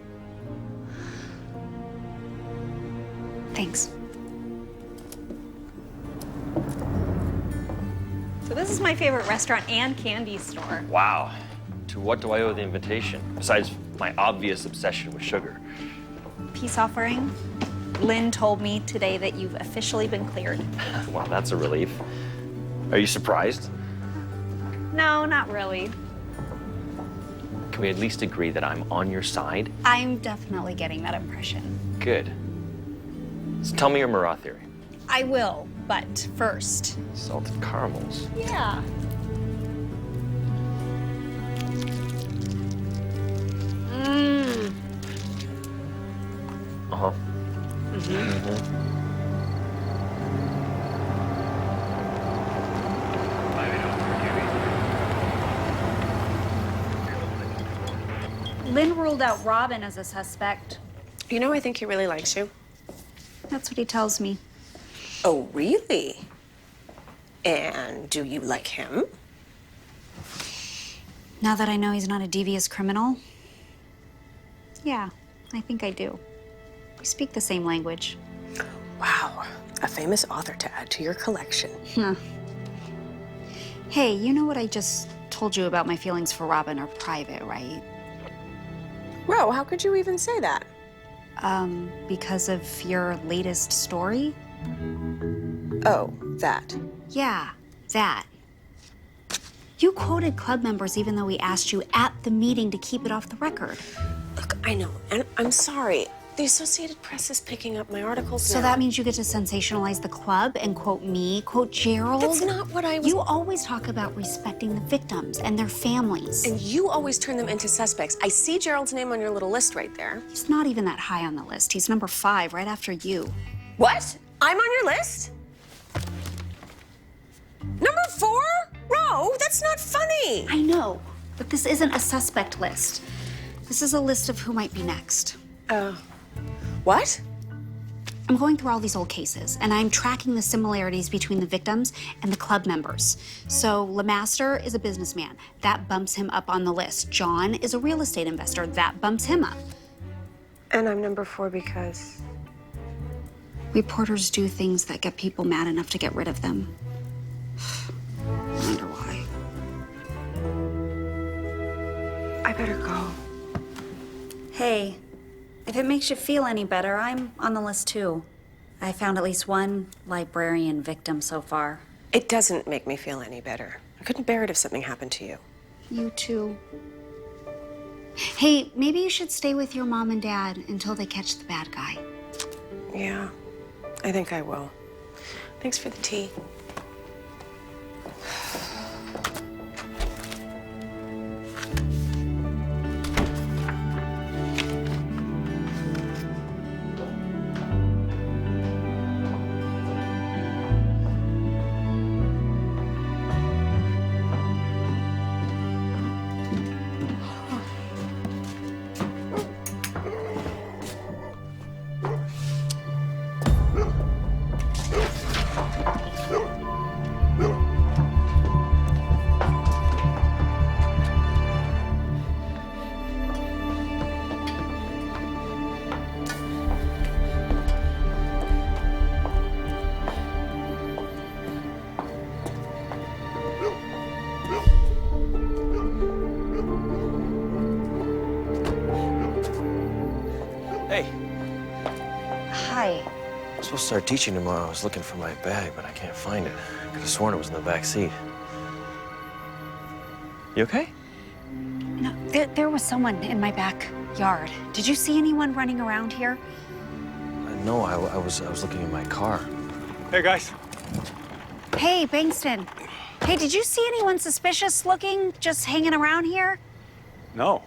Thanks. So this is my favorite restaurant and candy store. Wow. To what do I owe the invitation, besides my obvious obsession with sugar? Peace offering. Lynn told me today that you've officially been cleared. Wow, that's a relief. Are you surprised? No, not really. Can we at least agree that I'm on your side? I'm definitely getting that impression. Good. So tell me your Marat theory. I will, but first. Salted caramels. Yeah. Mmm. Uh-huh. Lynn ruled out Robin as a suspect. You know, I think he really likes you. That's what he tells me. Oh, really? And do you like him? Now that I know he's not a devious criminal, yeah, I think I do. We speak the same language. Wow, a famous author to add to your collection. Huh. Hey, you know what I just told you about my feelings for Robin are private, right? Ro, how could you even say that? Because of your latest story? Oh, that. Yeah, that. You quoted club members even though we asked you at the meeting to keep it off the record. Look, I know, and I'm sorry. The Associated Press is picking up my articles So now. that means you get to sensationalize the club and quote me, quote Gerald? That's not what I was... You always talk about respecting the victims and their families. And you always turn them into suspects. I see Gerald's name on your little list right there. He's not even that high on the list. He's number 5, right after you. What? I'm on your list? Number 4? Ro, that's not funny. I know, but this isn't a suspect list. This is a list of who might be next. What? I'm going through all these old cases, and I'm tracking the similarities between the victims and the club members. So LeMaster is a businessman. That bumps him up on the list. John is a real estate investor. That bumps him up. And I'm number 4 because... Reporters do things that get people mad enough to get rid of them. I wonder why. I better go. Hey, if it makes you feel any better, I'm on the list too. I found at least one librarian victim so far. It doesn't make me feel any better. I couldn't bear it if something happened to you. You too. Hey, maybe you should stay with your mom and dad until they catch the bad guy. Yeah, I think I will. Thanks for the tea. Hi. I'm supposed to start teaching tomorrow. I was looking for my bag, but I can't find it. I could have sworn it was in the back seat. You okay? No, there was someone in my backyard. Did you see anyone running around here? No, I was looking in my car. Hey, guys. Hey, Bankston. Hey, did you see anyone suspicious looking just hanging around here? No.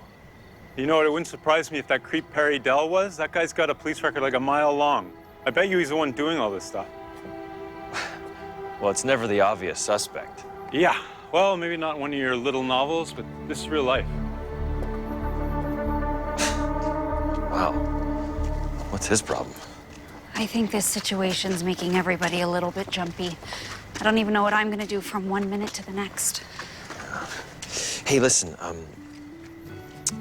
You know what? It wouldn't surprise me if that creep Perry Dell was. That guy's got a police record like a mile long. I bet you he's the one doing all this stuff. Well, it's never the obvious suspect. Yeah. Well, maybe not one of your little novels, but this is real life. Wow. What's his problem? I think this situation's making everybody a little bit jumpy. I don't even know what I'm gonna do from 1 minute to the next. Hey, listen,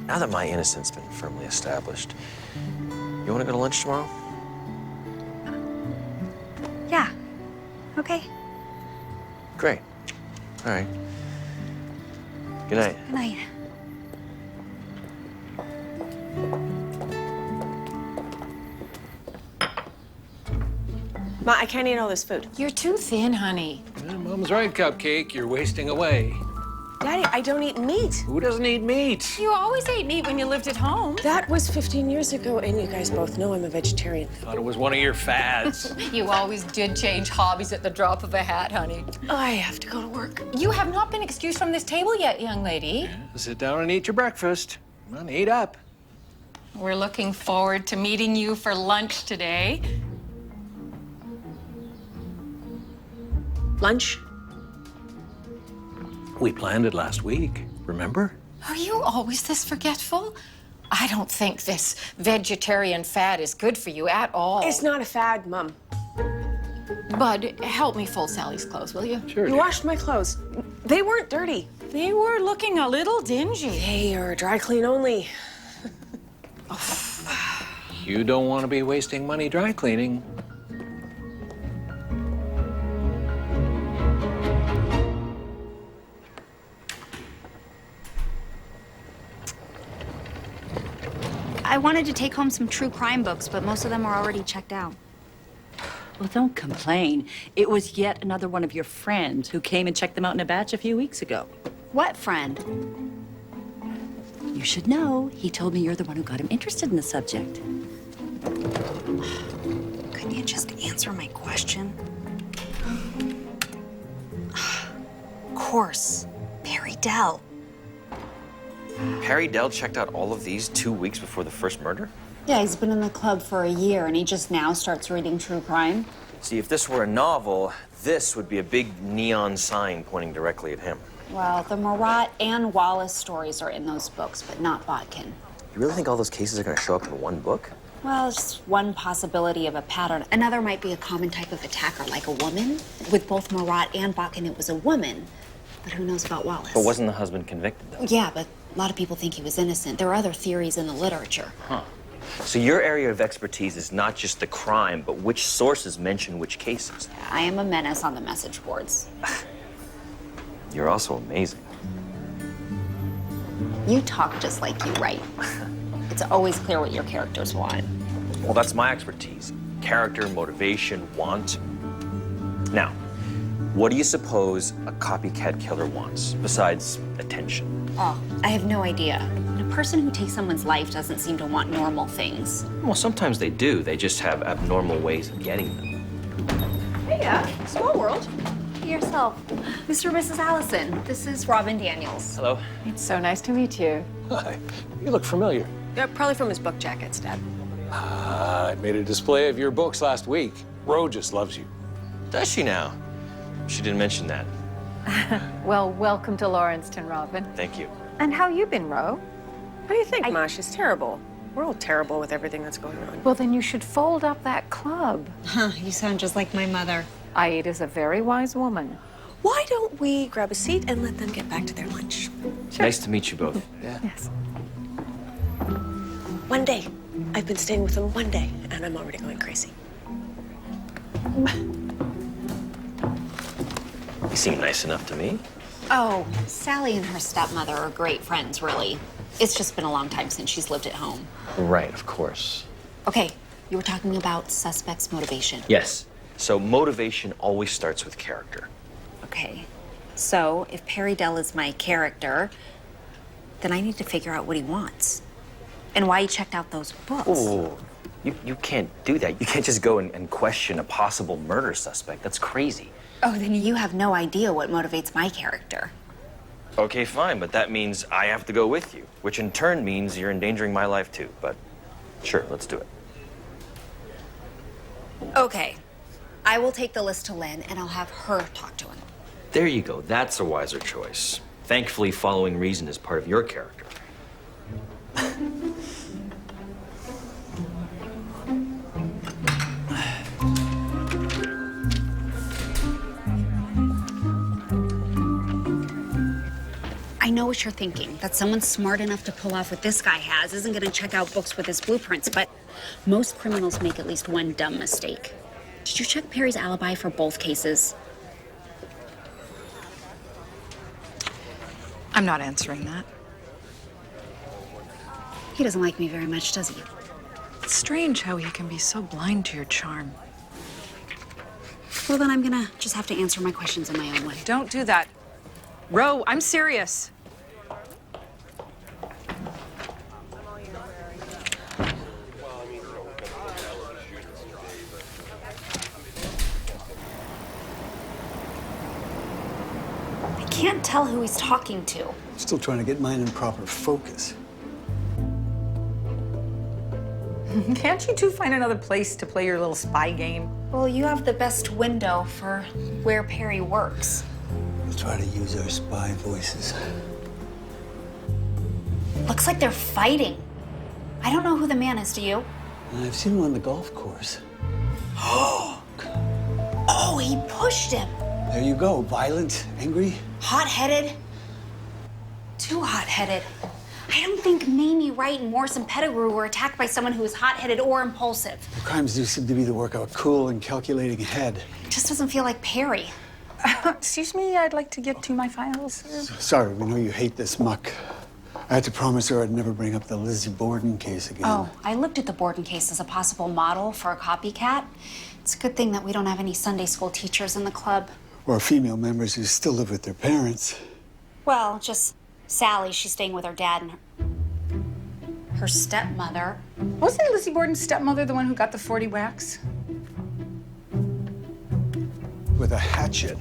now that my innocence has been firmly established, you want to go to lunch tomorrow? Yeah. Okay. Great. All right. Good night. Good night. Ma, I can't eat all this food. You're too thin, honey. Yeah, Mom's right, Cupcake. You're wasting away. Daddy, I don't eat meat. Who doesn't eat meat? You always ate meat when you lived at home. That was 15 years ago, and you guys both know I'm a vegetarian. Thought it was one of your fads. You always did change hobbies at the drop of a hat, honey. I have to go to work. You have not been excused from this table yet, young lady. Yeah, sit down and eat your breakfast. Come on, eat up. We're looking forward to meeting you for lunch today. Lunch? We planned it last week, remember? Are you always this forgetful? I don't think this vegetarian fad is good for you at all. It's not a fad, Mom. Bud, help me fold Sally's clothes, will you? Sure. You washed my clothes. They weren't dirty. They were looking a little dingy. They are dry clean only. You don't want to be wasting money dry cleaning. I wanted to take home some true crime books, but most of them are already checked out. Well, don't complain. It was yet another one of your friends who came and checked them out in a batch a few weeks ago. What friend? You should know. He told me you're the one who got him interested in the subject. Couldn't you just answer my question? Of course, Perry Dell. Perry Dell checked out all of these 2 weeks before the first murder? Yeah, he's been in the club for a year, and he just now starts reading true crime. See, if this were a novel, this would be a big neon sign pointing directly at him. Well, the Marat and Wallace stories are in those books, but not Bodkin. You really think all those cases are going to show up in one book? Well, it's one possibility of a pattern. Another might be a common type of attacker, like a woman. With both Marat and Bodkin, it was a woman. But who knows about Wallace? But wasn't the husband convicted, though? Yeah, but a lot of people think he was innocent. There are other theories in the literature. Huh. So your area of expertise is not just the crime, but which sources mention which cases. I am a menace on the message boards. You're also amazing. You talk just like you write. It's always clear what your characters want. Well, that's my expertise. Character, motivation, want. Now, what do you suppose a copycat killer wants, besides attention? Oh, I have no idea. A person who takes someone's life doesn't seem to want normal things. Well, sometimes they do. They just have abnormal ways of getting them. Hey, small world. Yourself. Mr. and Mrs. Allison, this is Robin Daniels. Hello. It's so nice to meet you. Hi. You look familiar. Yeah, probably from his book jackets, Dad. I made a display of your books last week. Ro just loves you. Does she now? She didn't mention that. Well, welcome to Lawrenceton, Robin. Thank you. And how you been, Ro? What do you think, Ma? She's terrible. We're all terrible with everything that's going on. Well, then you should fold up that club. Huh, you sound just like my mother. Aida's a very wise woman. Why don't we grab a seat and let them get back to their lunch? Sure. Nice to meet you both. Yeah. Yes. One day. I've been staying with them one day, and I'm already going crazy. You seem nice enough to me. Oh, Sally and her stepmother are great friends, really. It's just been a long time since she's lived at home. Right, of course. Okay, you were talking about suspect's motivation. Yes. So motivation always starts with character. Okay, so if Perry Dell is my character, then I need to figure out what he wants and why he checked out those books. Oh, you can't do that. You can't just go and question a possible murder suspect. That's crazy. Oh, then you have no idea what motivates my character. Okay, fine, but that means I have to go with you, which in turn means you're endangering my life too. But sure, let's do it. Okay. I will take the list to Lynn, and I'll have her talk to him. There you go. That's a wiser choice. Thankfully, following reason is part of your character. I know what you're thinking, that someone smart enough to pull off what this guy has isn't gonna check out books with his blueprints, but most criminals make at least one dumb mistake. Did you check Perry's alibi for both cases? I'm not answering that. He doesn't like me very much, does he? It's strange how he can be so blind to your charm. Well, then I'm gonna just have to answer my questions in my own way. Don't do that. Ro, I'm serious. I can't tell who he's talking to. Still trying to get mine in proper focus. Can't you two find another place to play your little spy game? Well, you have the best window for where Perry works. We'll try to use our spy voices. Looks like they're fighting. I don't know who the man is, do you? I've seen him on the golf course. Oh, he pushed him. There you go. Violent, angry. Hot-headed. Too hot-headed. I don't think Mamie, Wright, and Morrison Pettigrew were attacked by someone who was hot-headed or impulsive. The crimes do seem to be the work of a cool and calculating head. It just doesn't feel like Perry. Excuse me, I'd like to get to my files. Sorry, we know you hate this muck. I had to promise her I'd never bring up the Lizzie Borden case again. Oh, I looked at the Borden case as a possible model for a copycat. It's a good thing that we don't have any Sunday school teachers in the club. Or female members who still live with their parents. Well, just Sally. She's staying with her dad and her stepmother. Wasn't Lizzie Borden's stepmother the one who got the 40 whacks? With a hatchet.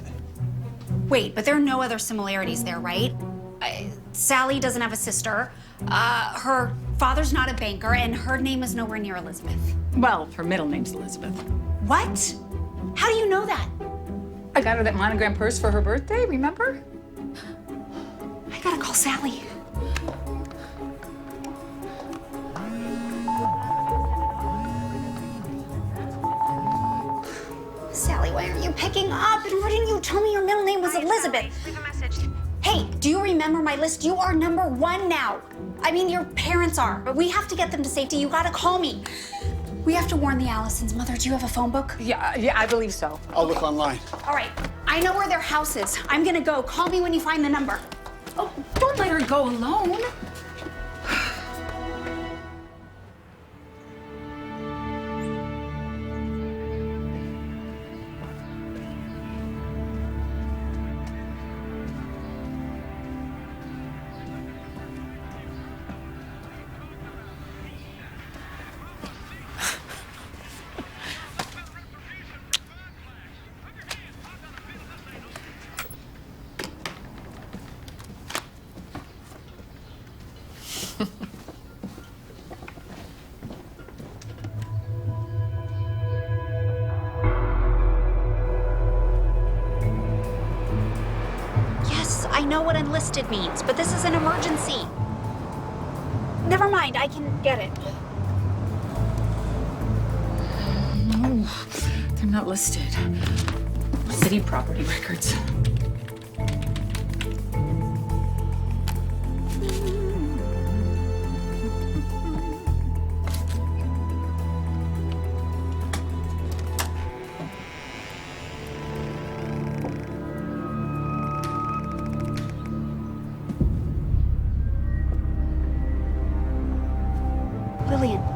Wait, but there are no other similarities there, right? Sally doesn't have a sister. Her father's not a banker, and her name is nowhere near Elizabeth. Well, her middle name's Elizabeth. What? How do you know that? I got her that monogram purse for her birthday, remember? I gotta call Sally. Sally, why aren't you picking up? And why didn't you tell me your middle name was Elizabeth? Leave a message. Hey, do you remember my list? You are number 1 now. I mean, your parents are, but we have to get them to safety. You gotta call me. We have to warn the Allisons. Mother, do you have a phone book? Yeah, I believe so. I'll look online. All right, I know where their house is. I'm gonna go. Call me when you find the number. Oh, don't let her go alone. I know what enlisted means, but this is an emergency. Never mind, I can get it. No, they're not listed. City property records.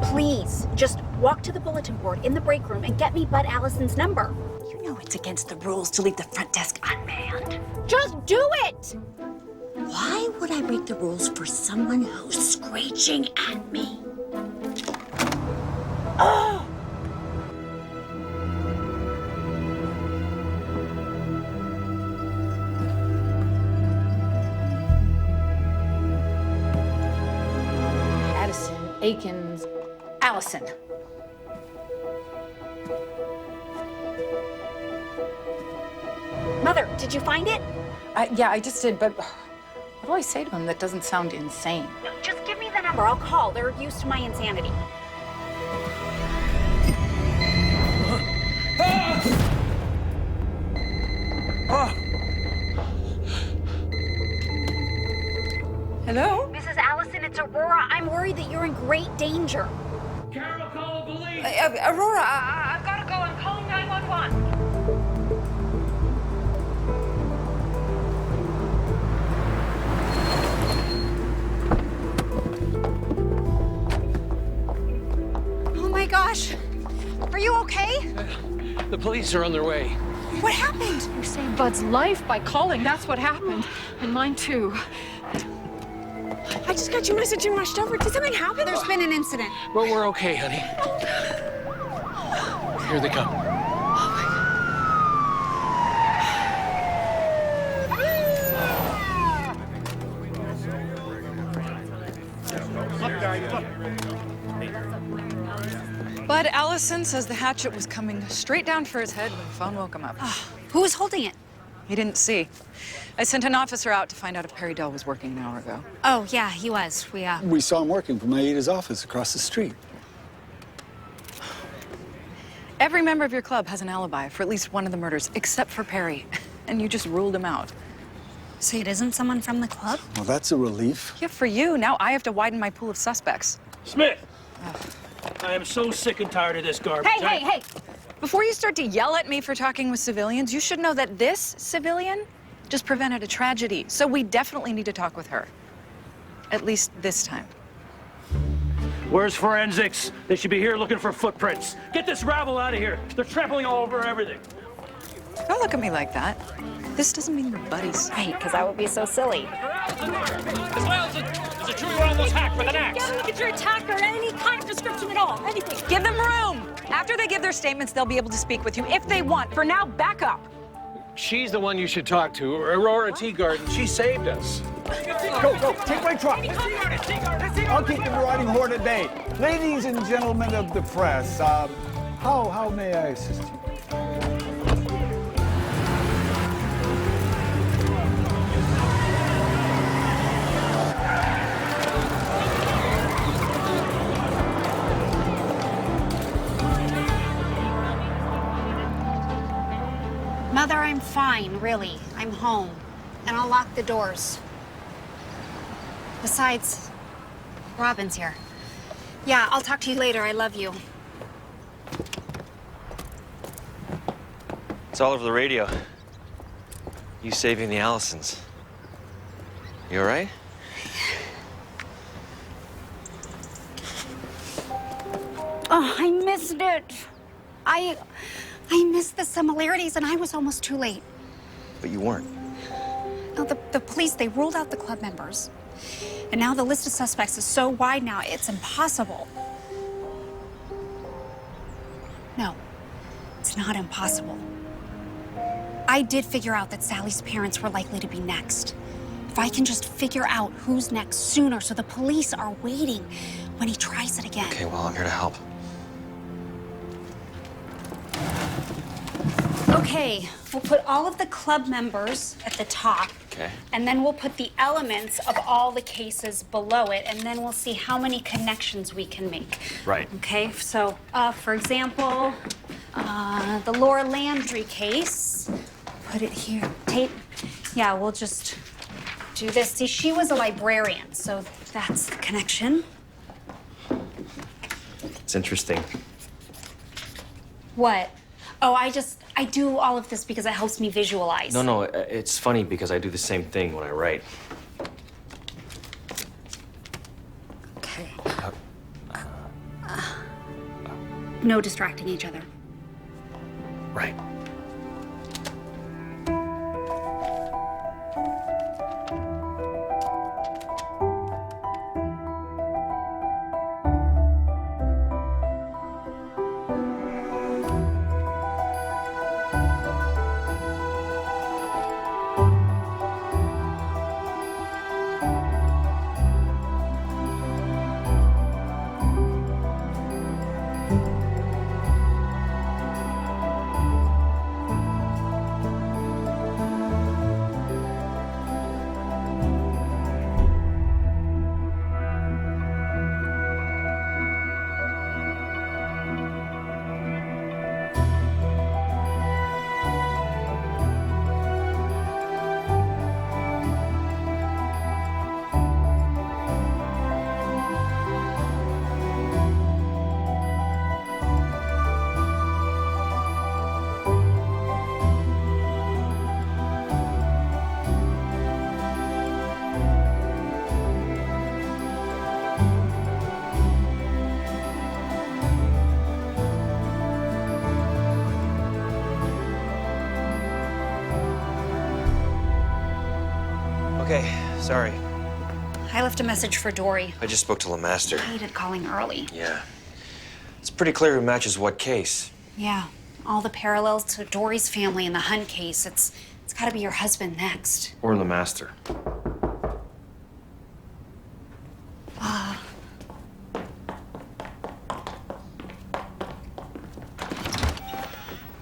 Please, just walk to the bulletin board in the break room and get me Bud Allison's number. You know it's against the rules to leave the front desk unmanned. Just do it! Why would I break the rules for someone who's screeching at me? Oh! Aiken's Allison. Mother, did you find it? Yeah, I just did, but what do I say to him that doesn't sound insane? Just give me the number. I'll call. They're used to my insanity. Hello? Mrs. Allison, it's Aurora. I'm worried that you're in great danger. Carol, call the police. Aurora, I've got to go. I'm calling 911. Oh my gosh. Are you okay? The police are on their way. What happened? You saved Bud's life by calling. That's what happened. And mine too. I just got your message and rushed over. Did something happen? There's been an incident. But we're okay, honey. Here they come. Bud Allison says the hatchet was coming straight down for his head when the phone woke him up. Who was holding it? He didn't see. I sent an officer out to find out if Perry Dell was working an hour ago. Oh, yeah, he was. We saw him working from Aida's office across the street. Every member of your club has an alibi for at least one of the murders, except for Perry. And you just ruled him out. So it isn't someone from the club? Well, that's a relief. Yeah, for you. Now I have to widen my pool of suspects. Smith! I am so sick and tired of this garbage. Hey! Before you start to yell at me for talking with civilians, you should know that this civilian just prevented a tragedy. So we definitely need to talk with her. At least this time. Where's forensics? They should be here looking for footprints. Get this rabble out of here. They're trampling all over everything. Don't look at me like that. This doesn't mean we're buddies. Right, because that would be so silly. There's a true almost hack with an axe. Yeah, look at your attacker, any kind of description at all, anything. Give them room. After they give their statements, they'll be able to speak with you if they want. For now, back up. She's the one you should talk to, Aurora Teagarden. She saved us. Go, take my truck. I'll keep the marauding horde at bay. Ladies and gentlemen of the press, how may I assist you? Mother, I'm fine, really. I'm home. And I'll lock the doors. Besides, Robin's here. Yeah, I'll talk to you later. I love you. It's all over the radio. You saving the Allisons. You all right? Oh, I missed it. I missed the similarities, and I was almost too late. But you weren't. No, the police, they ruled out the club members. And now the list of suspects is so wide now, it's impossible. No, it's not impossible. I did figure out that Sally's parents were likely to be next. If I can just figure out who's next sooner so the police are waiting when he tries it again. Okay, well, I'm here to help. Okay, we'll put all of the club members at the top. Okay. And then we'll put the elements of all the cases below it, and then we'll see how many connections we can make. Right. Okay, so for example, the Laura Landry case, put it here. Yeah, we'll just do this. See, she was a librarian, so that's the connection. It's interesting. What? Oh, I do all of this because it helps me visualize. No, it's funny because I do the same thing when I write. Okay. No distracting each other. Right. Sorry. I left a message for Dory. I just spoke to LeMaster. I hated calling early. Yeah. It's pretty clear who matches what case. Yeah, all the parallels to Dory's family in the Hunt case. It's gotta be your husband next. Or LeMaster.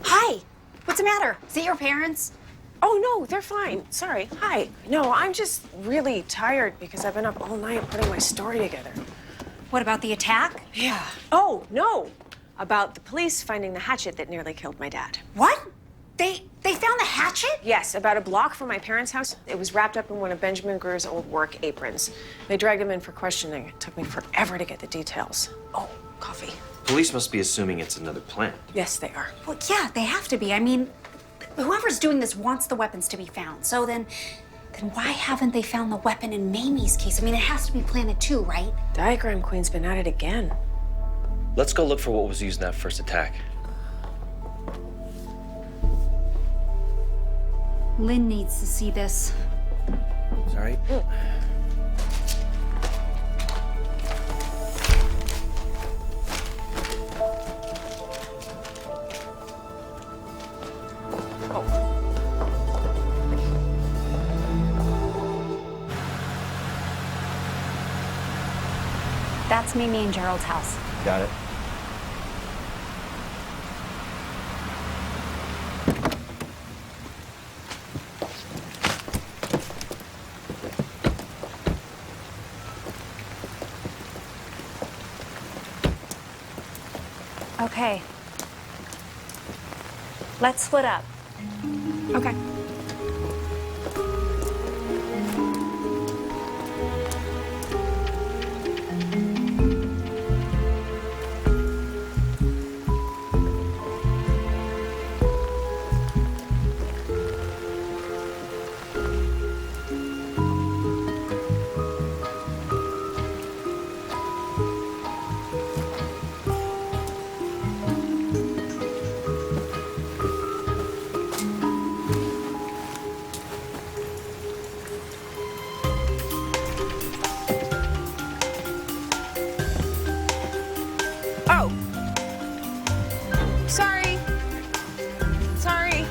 Hi, what's the matter? Is it your parents? Oh, no, they're fine. Sorry. Hi. No, I'm just really tired because I've been up all night putting my story together. What about the attack? Yeah. Oh, no. About the police finding the hatchet that nearly killed my dad. What? They found the hatchet? Yes, about a block from my parents' house. It was wrapped up in one of Benjamin Gruer's old work aprons. They dragged him in for questioning. It took me forever to get the details. Oh, coffee. Police must be assuming it's another plant. Yes, they are. Well, yeah, they have to be. I mean, whoever's doing this wants the weapons to be found. So then why haven't they found the weapon in Mamie's case? I mean, it has to be planted too, right? Diagram Queen's been at it again. Let's go look for what was used in that first attack. Lynn needs to see this. Sorry. That's Mimi and Gerald's house. Got it. Okay. Let's split up. Okay. Oh. Sorry. Sorry.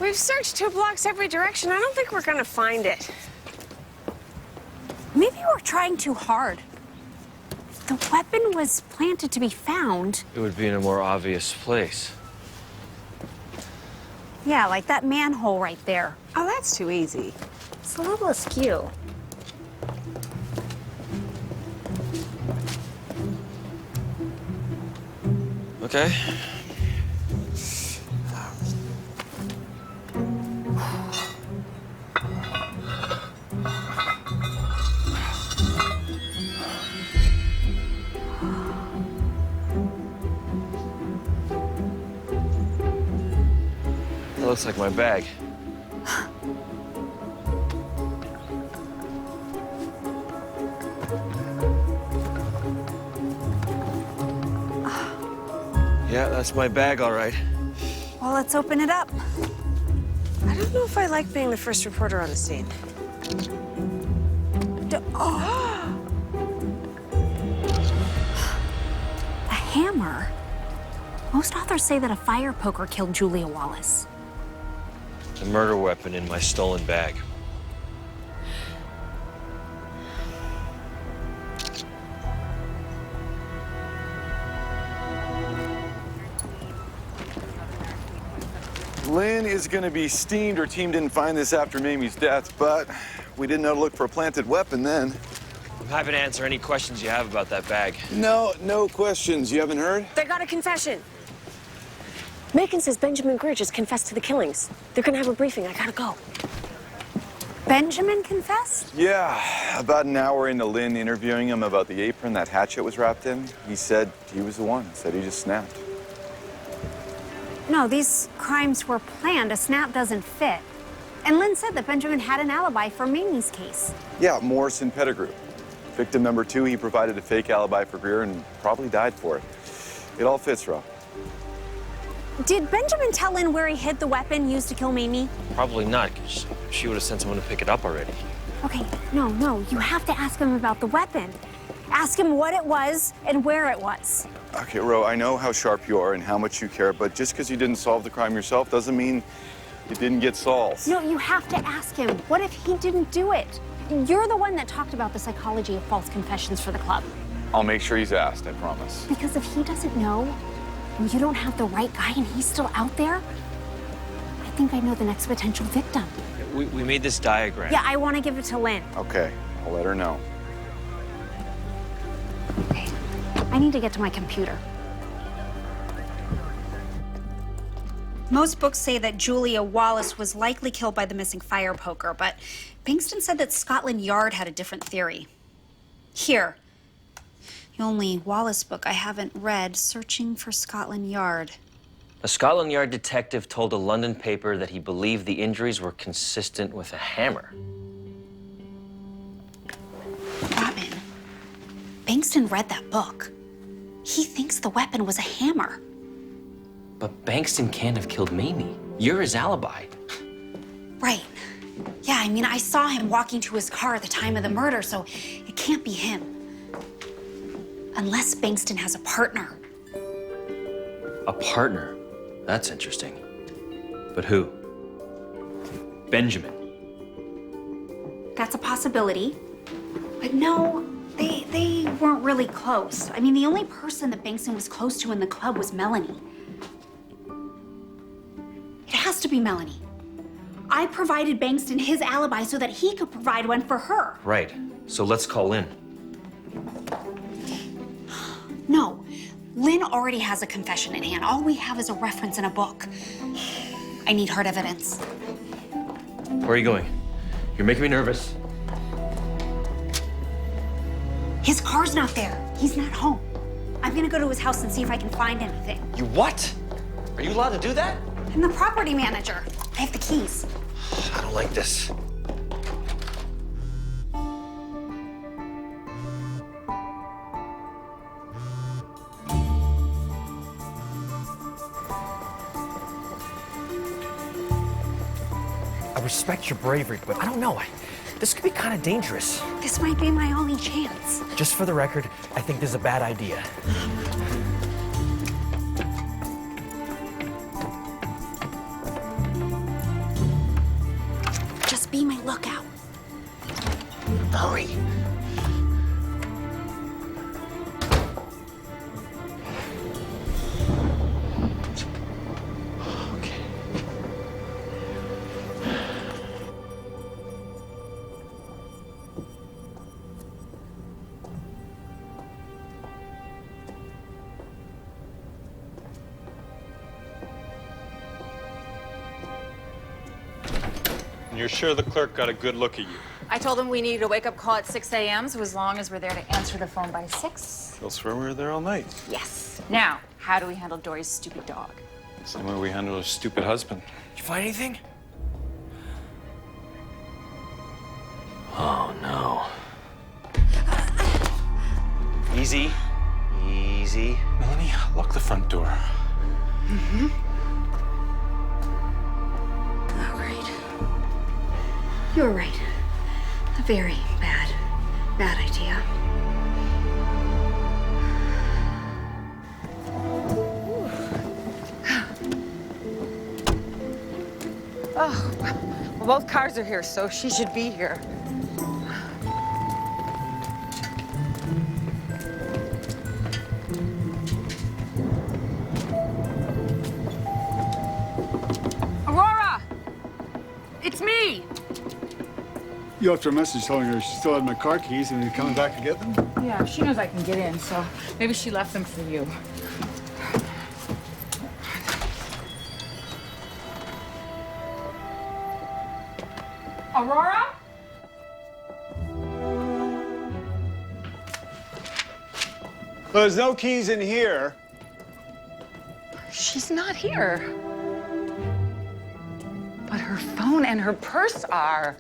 We've searched 2 blocks every direction. I don't think we're gonna find it. Maybe we're trying too hard. The weapon was planted to be found. It would be in a more obvious place. Yeah, like that manhole right there. Oh, that's too easy. It's a little askew. Okay. That looks like my bag. Yeah, that's my bag, all right. Well, let's open it up. I don't know if I like being the first reporter on the scene. A hammer? Most authors say that a fire poker killed Julia Wallace. The murder weapon in my stolen bag. Lynn is going to be steamed. Her team didn't find this after Mamie's death, but we didn't know to look for a planted weapon then. I'm happy to answer any questions you have about that bag. No questions. You haven't heard? They got a confession. Macon says Benjamin Gruer just confessed to the killings. They're gonna have a briefing. I gotta go. Benjamin confessed? Yeah, about an hour into Lynn interviewing him about the apron that hatchet was wrapped in, he said he was the one. Said he just snapped. No, these crimes were planned. A snap doesn't fit. And Lynn said that Benjamin had an alibi for Mamie's case. Yeah, Morrison Pettigrew. Victim number 2, he provided a fake alibi for Bure and probably died for it. It all fits, Ro. Did Benjamin tell Lynn where he hid the weapon used to kill Mamie? Probably not, 'cause she would have sent someone to pick it up already. Okay, no, you have to ask him about the weapon. Ask him what it was and where it was. Okay, Ro, I know how sharp you are and how much you care, but just because you didn't solve the crime yourself doesn't mean it didn't get solved. No, you have to ask him. What if he didn't do it? You're the one that talked about the psychology of false confessions for the club. I'll make sure he's asked, I promise. Because if he doesn't know, and you don't have the right guy and he's still out there, I think I know the next potential victim. We made this diagram. Yeah, I want to give it to Lynn. Okay, I'll let her know. Okay, I need to get to my computer. Most books say that Julia Wallace was likely killed by the missing fire poker, but Bankston said that Scotland Yard had a different theory. Here, the only Wallace book I haven't read, Searching for Scotland Yard. A Scotland Yard detective told a London paper that he believed the injuries were consistent with a hammer. Robin, Bankston read that book. He thinks the weapon was a hammer. But Bankston can't have killed Mamie. You're his alibi. Right. Yeah, I mean, I saw him walking to his car at the time of the murder, so it can't be him. Unless Bankston has a partner. A partner? That's interesting. But who? Benjamin. That's a possibility. But no, they weren't really close. I mean, the only person that Bankston was close to in the club was Melanie. It has to be Melanie. I provided Bankston his alibi so that he could provide one for her. Right. So let's call in. No, Lynn already has a confession in hand. All we have is a reference in a book. I need hard evidence. Where are you going? You're making me nervous. His car's not there. He's not home. I'm gonna go to his house and see if I can find anything. You what? Are you allowed to do that? I'm the property manager. I have the keys. I don't like this. I respect your bravery, but I don't know. This could be kind of dangerous. This might be my only chance. Just for the record, I think this is a bad idea. Just be my lookout. Hurry. You're sure the clerk got a good look at you? I told him we needed a wake-up call at 6 a.m., so as long as we're there to answer the phone by 6. He'll swear we were there all night. Yes. Now, how do we handle Dory's stupid dog? Same way we handle a stupid husband. Did you find anything? Oh, no. Easy. Easy. Melanie, lock the front door. Mm-hmm. All right. You're right. A very bad idea. Oh, well, both cars are here, so she should be here. Aurora! It's me! You left her a message telling her she still had my car keys and you're coming back to get them? Yeah, she knows I can get in, so maybe she left them for you. Aurora? Well, there's no keys in here. She's not here. But her phone and her purse are.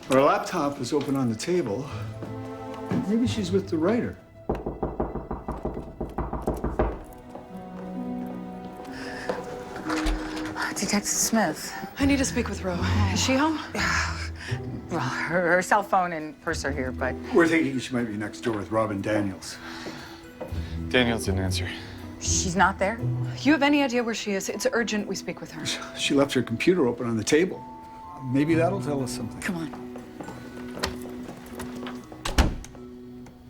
Her laptop is open on the table. Maybe she's with the writer. Detective Smith. I need to speak with Ro. Is she home? Well, her cell phone and purse are here, but... We're thinking she might be next door with Robin Daniels. Daniels didn't answer. She's not there? You have any idea where she is? It's urgent we speak with her. She left her computer open on the table. Maybe that'll tell us something. Come on.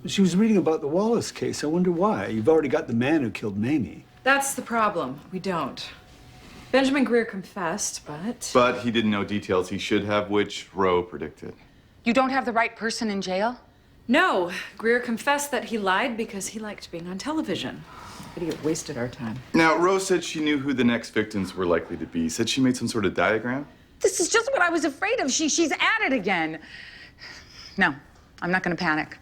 She was reading about the Wallace case. I wonder why. You've already got the man who killed Mamie. That's the problem. We don't. Benjamin Greer confessed, but... But he didn't know details he should have, which Roe predicted. You don't have the right person in jail? No. Greer confessed that he lied because he liked being on television. Idiot wasted our time. Now, Rose said she knew who the next victims were likely to be. Said she made some sort of diagram. This is just what I was afraid of. She's at it again. No, I'm not going to panic.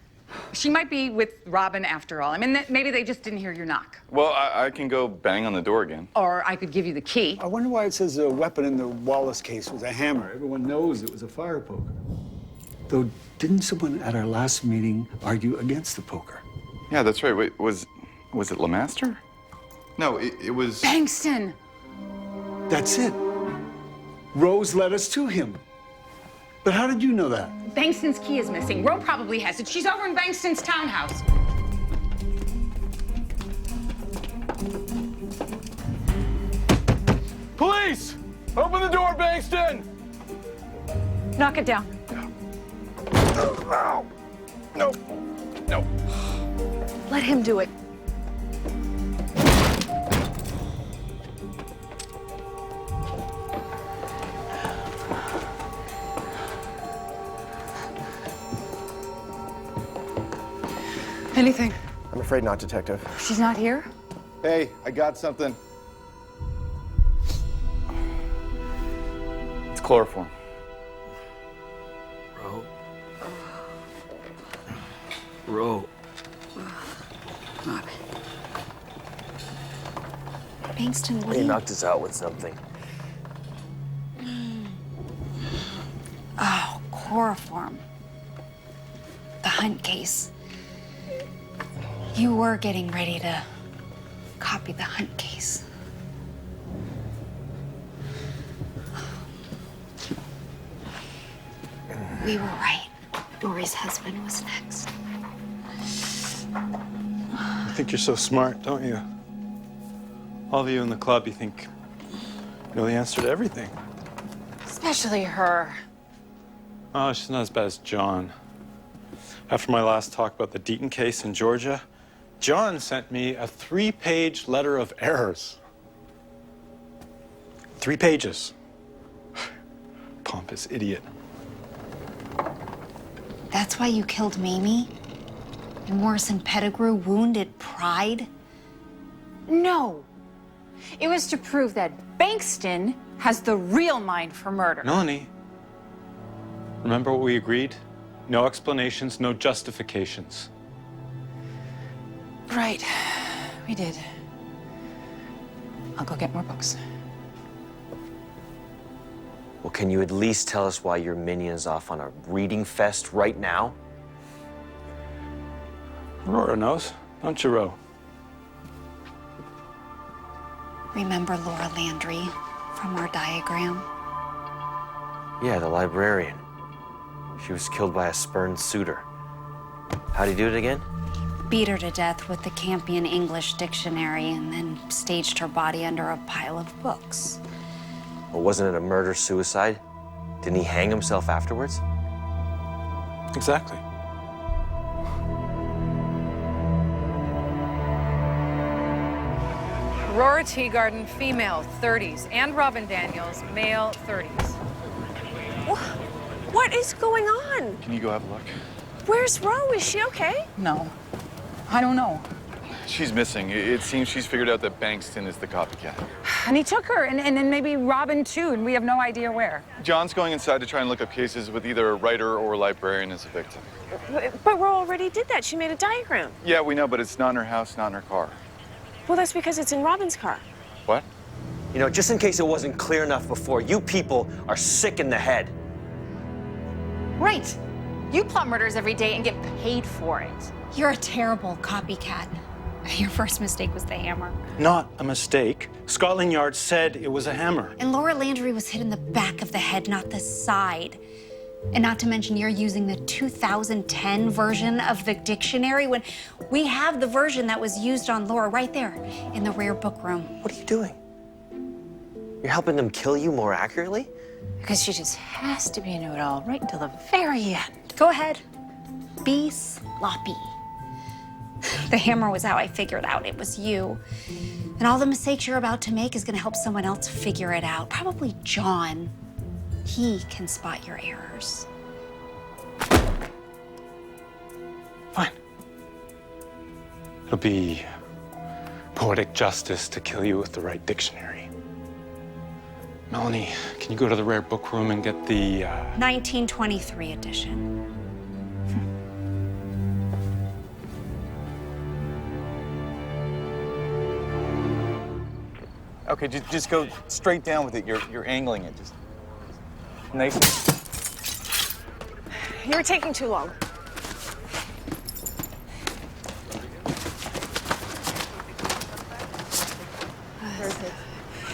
She might be with Robin after all. I mean, maybe they just didn't hear your knock. Well, I can go bang on the door again. Or I could give you the key. I wonder why it says the weapon in the Wallace case was a hammer. Everyone knows it was a fire poker. Though, didn't someone at our last meeting argue against the poker? Yeah, that's right. Wait, was it LeMaster? No, it was... Bankston! That's it. Rose led us to him. But how did you know that? Bankston's key is missing. Ro probably has it. She's over in Bankston's townhouse. Police! Open the door, Bankston! Knock it down. No. No. No. Let him do it. Anything? I'm afraid not, Detective. She's not here? Hey, I got something. It's chloroform. Ro. Robin. Bankston, what He do you... knocked us out with something. Oh, chloroform. The hunt case. You were getting ready to copy the hunt case. We were right. Dory's husband was next. You think you're so smart, don't you? All of you in the club, you think you know the answer to everything. Especially her. Oh, she's not as bad as John. After my last talk about the Deaton case in Georgia, John sent me a 3-page letter of errors. 3 pages. Pompous idiot. That's why you killed Mamie? And Morrison Pettigrew wounded pride? No. It was to prove that Bankston has the real mind for murder. Melanie, remember what we agreed? No explanations, no justifications. Right. We did. I'll go get more books. Well, can you at least tell us why your minion's off on a reading fest right now? Aurora knows, don't you, Ro? Remember Laura Landry from our diagram? Yeah, the librarian. She was killed by a spurned suitor. How'd he do it again? Beat her to death with the Campion English dictionary and then staged her body under a pile of books. Well, wasn't it a murder-suicide? Didn't he hang himself afterwards? Exactly. Aurora Teagarden, female, 30s, and Robin Daniels, male, 30s. What is going on? Can you go have a look? Where's Ro? Is she okay? No. I don't know. She's missing. It seems she's figured out that Bankston is the copycat. And he took her, and then maybe Robin too, and we have no idea where. John's going inside to try and look up cases with either a writer or a librarian as a victim. But Ro already did that. She made a diagram. Yeah, we know, but it's not in her house, not in her car. Well, that's because it's in Robin's car. What? You know, just in case it wasn't clear enough before, you people are sick in the head. Right. You plot murders every day and get paid for it. You're a terrible copycat. Your first mistake was the hammer. Not a mistake. Scotland Yard said it was a hammer. And Laura Landry was hit in the back of the head, not the side. And not to mention, you're using the 2010 version of the dictionary when we have the version that was used on Laura right there in the rare book room. What are you doing? You're helping them kill you more accurately? Because she just has to be a know-it-all right until the very end. Go ahead. Be sloppy. The hammer was how I figured out it was you. And all the mistakes you're about to make is going to help someone else figure it out. Probably John. He can spot your errors. Fine. It'll be poetic justice to kill you with the right dictionary. Melanie, can you go to the rare book room and get the 1923 edition. Okay, just go straight down with it. You're angling it. Just nice. You were taking too long.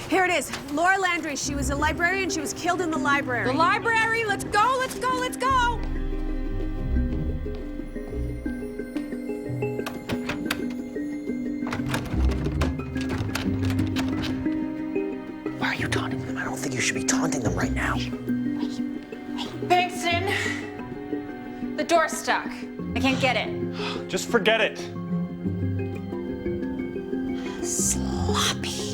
Here it is. Laura Landry. She was a librarian. She was killed in the library. The library? Let's go, let's go, let's go! Why are you taunting them? I don't think you should be taunting them right now. Bankston! The door's stuck. I can't get it. Just forget it. Sloppy.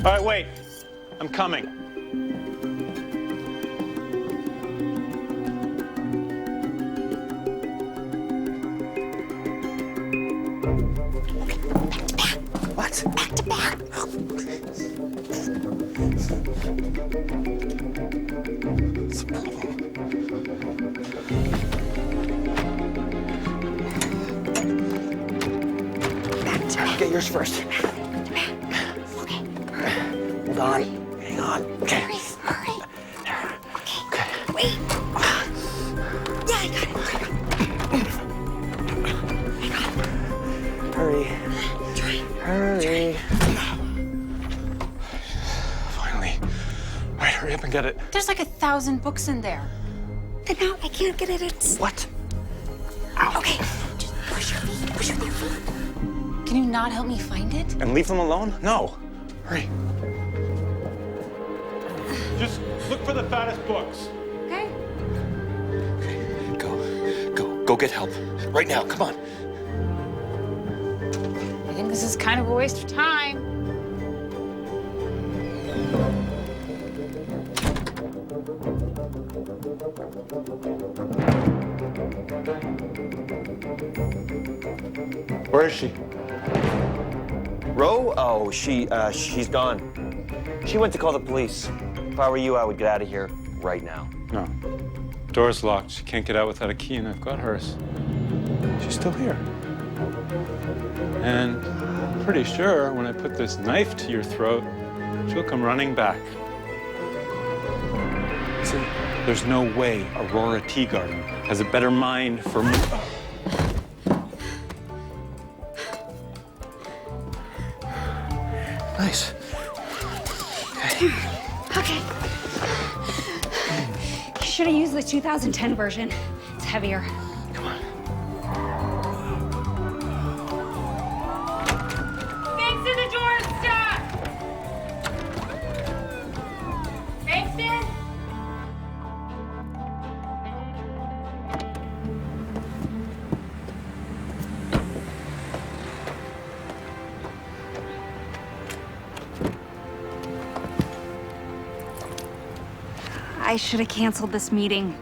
All right, wait. I'm coming. What? Back to back. What's the problem? Get yours first. Hold on. Hang on. Okay. Hurry. Okay. Wait. Yeah, I got it. Hurry. Hurry. Finally. All right, hurry up and get it. There's like 1,000 books in there. But now I can't get it. It's... What? Okay. Just push your feet. Push with your feet. Can you not help me find it? And leave them alone? No. Hurry. Just look for the fattest books. Okay. Go get help. Right now, come on. I think this is kind of a waste of time. Where is she? Ro? Oh, she's gone. She went to call the police. If I were you, I would get out of here right now. No. Door's locked. She can't get out without a key, and I've got hers. She's still here. And I'm pretty sure when I put this knife to your throat, she'll come running back. See, there's no way Aurora Teagarden has a better mind for me. Nice. Okay. You should have used the 2010 version. It's heavier. Come on. Bankston, the door's stuck! Bankston? I should have canceled this meeting.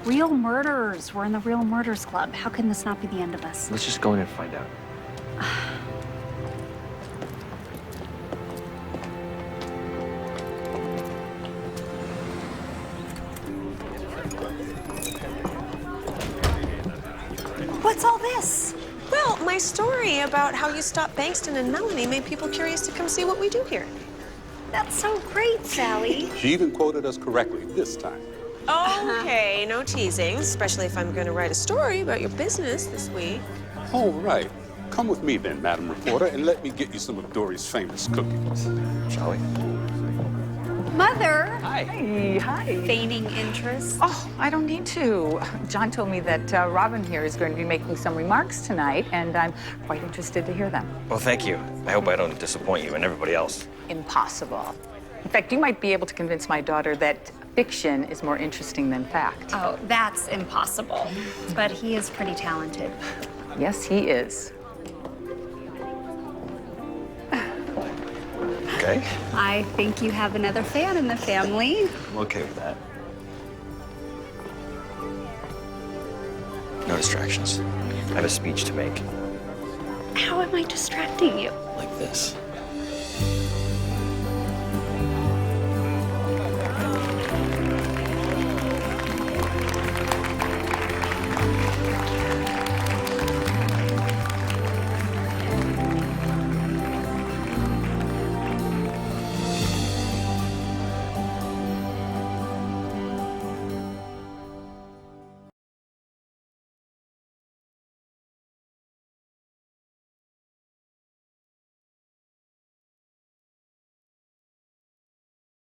Real murderers. We're in the Real Murders Club. How can this not be the end of us? Let's just go in and find out. What's all this? Well, my story about how you stopped Bankston and Melanie made people curious to come see what we do here. That's so great, Sally. She even quoted us correctly this time. Okay, no teasing, especially if I'm going to write a story about your business this week. All right. Come with me then, Madam Reporter, and let me get you some of Dory's famous cookies. Shall we? Mother. Hi. Hi. Feigning interest. Oh, I don't need to. John told me that Robin here is going to be making some remarks tonight, and I'm quite interested to hear them. Well, thank you. I hope I don't disappoint you and everybody else. Impossible. In fact, you might be able to convince my daughter that fiction is more interesting than fact. Oh, that's impossible. But he is pretty talented. Yes, he is. Okay. I think you have another fan in the family. I'm okay with that. No distractions. I have a speech to make. How am I distracting you? Like this.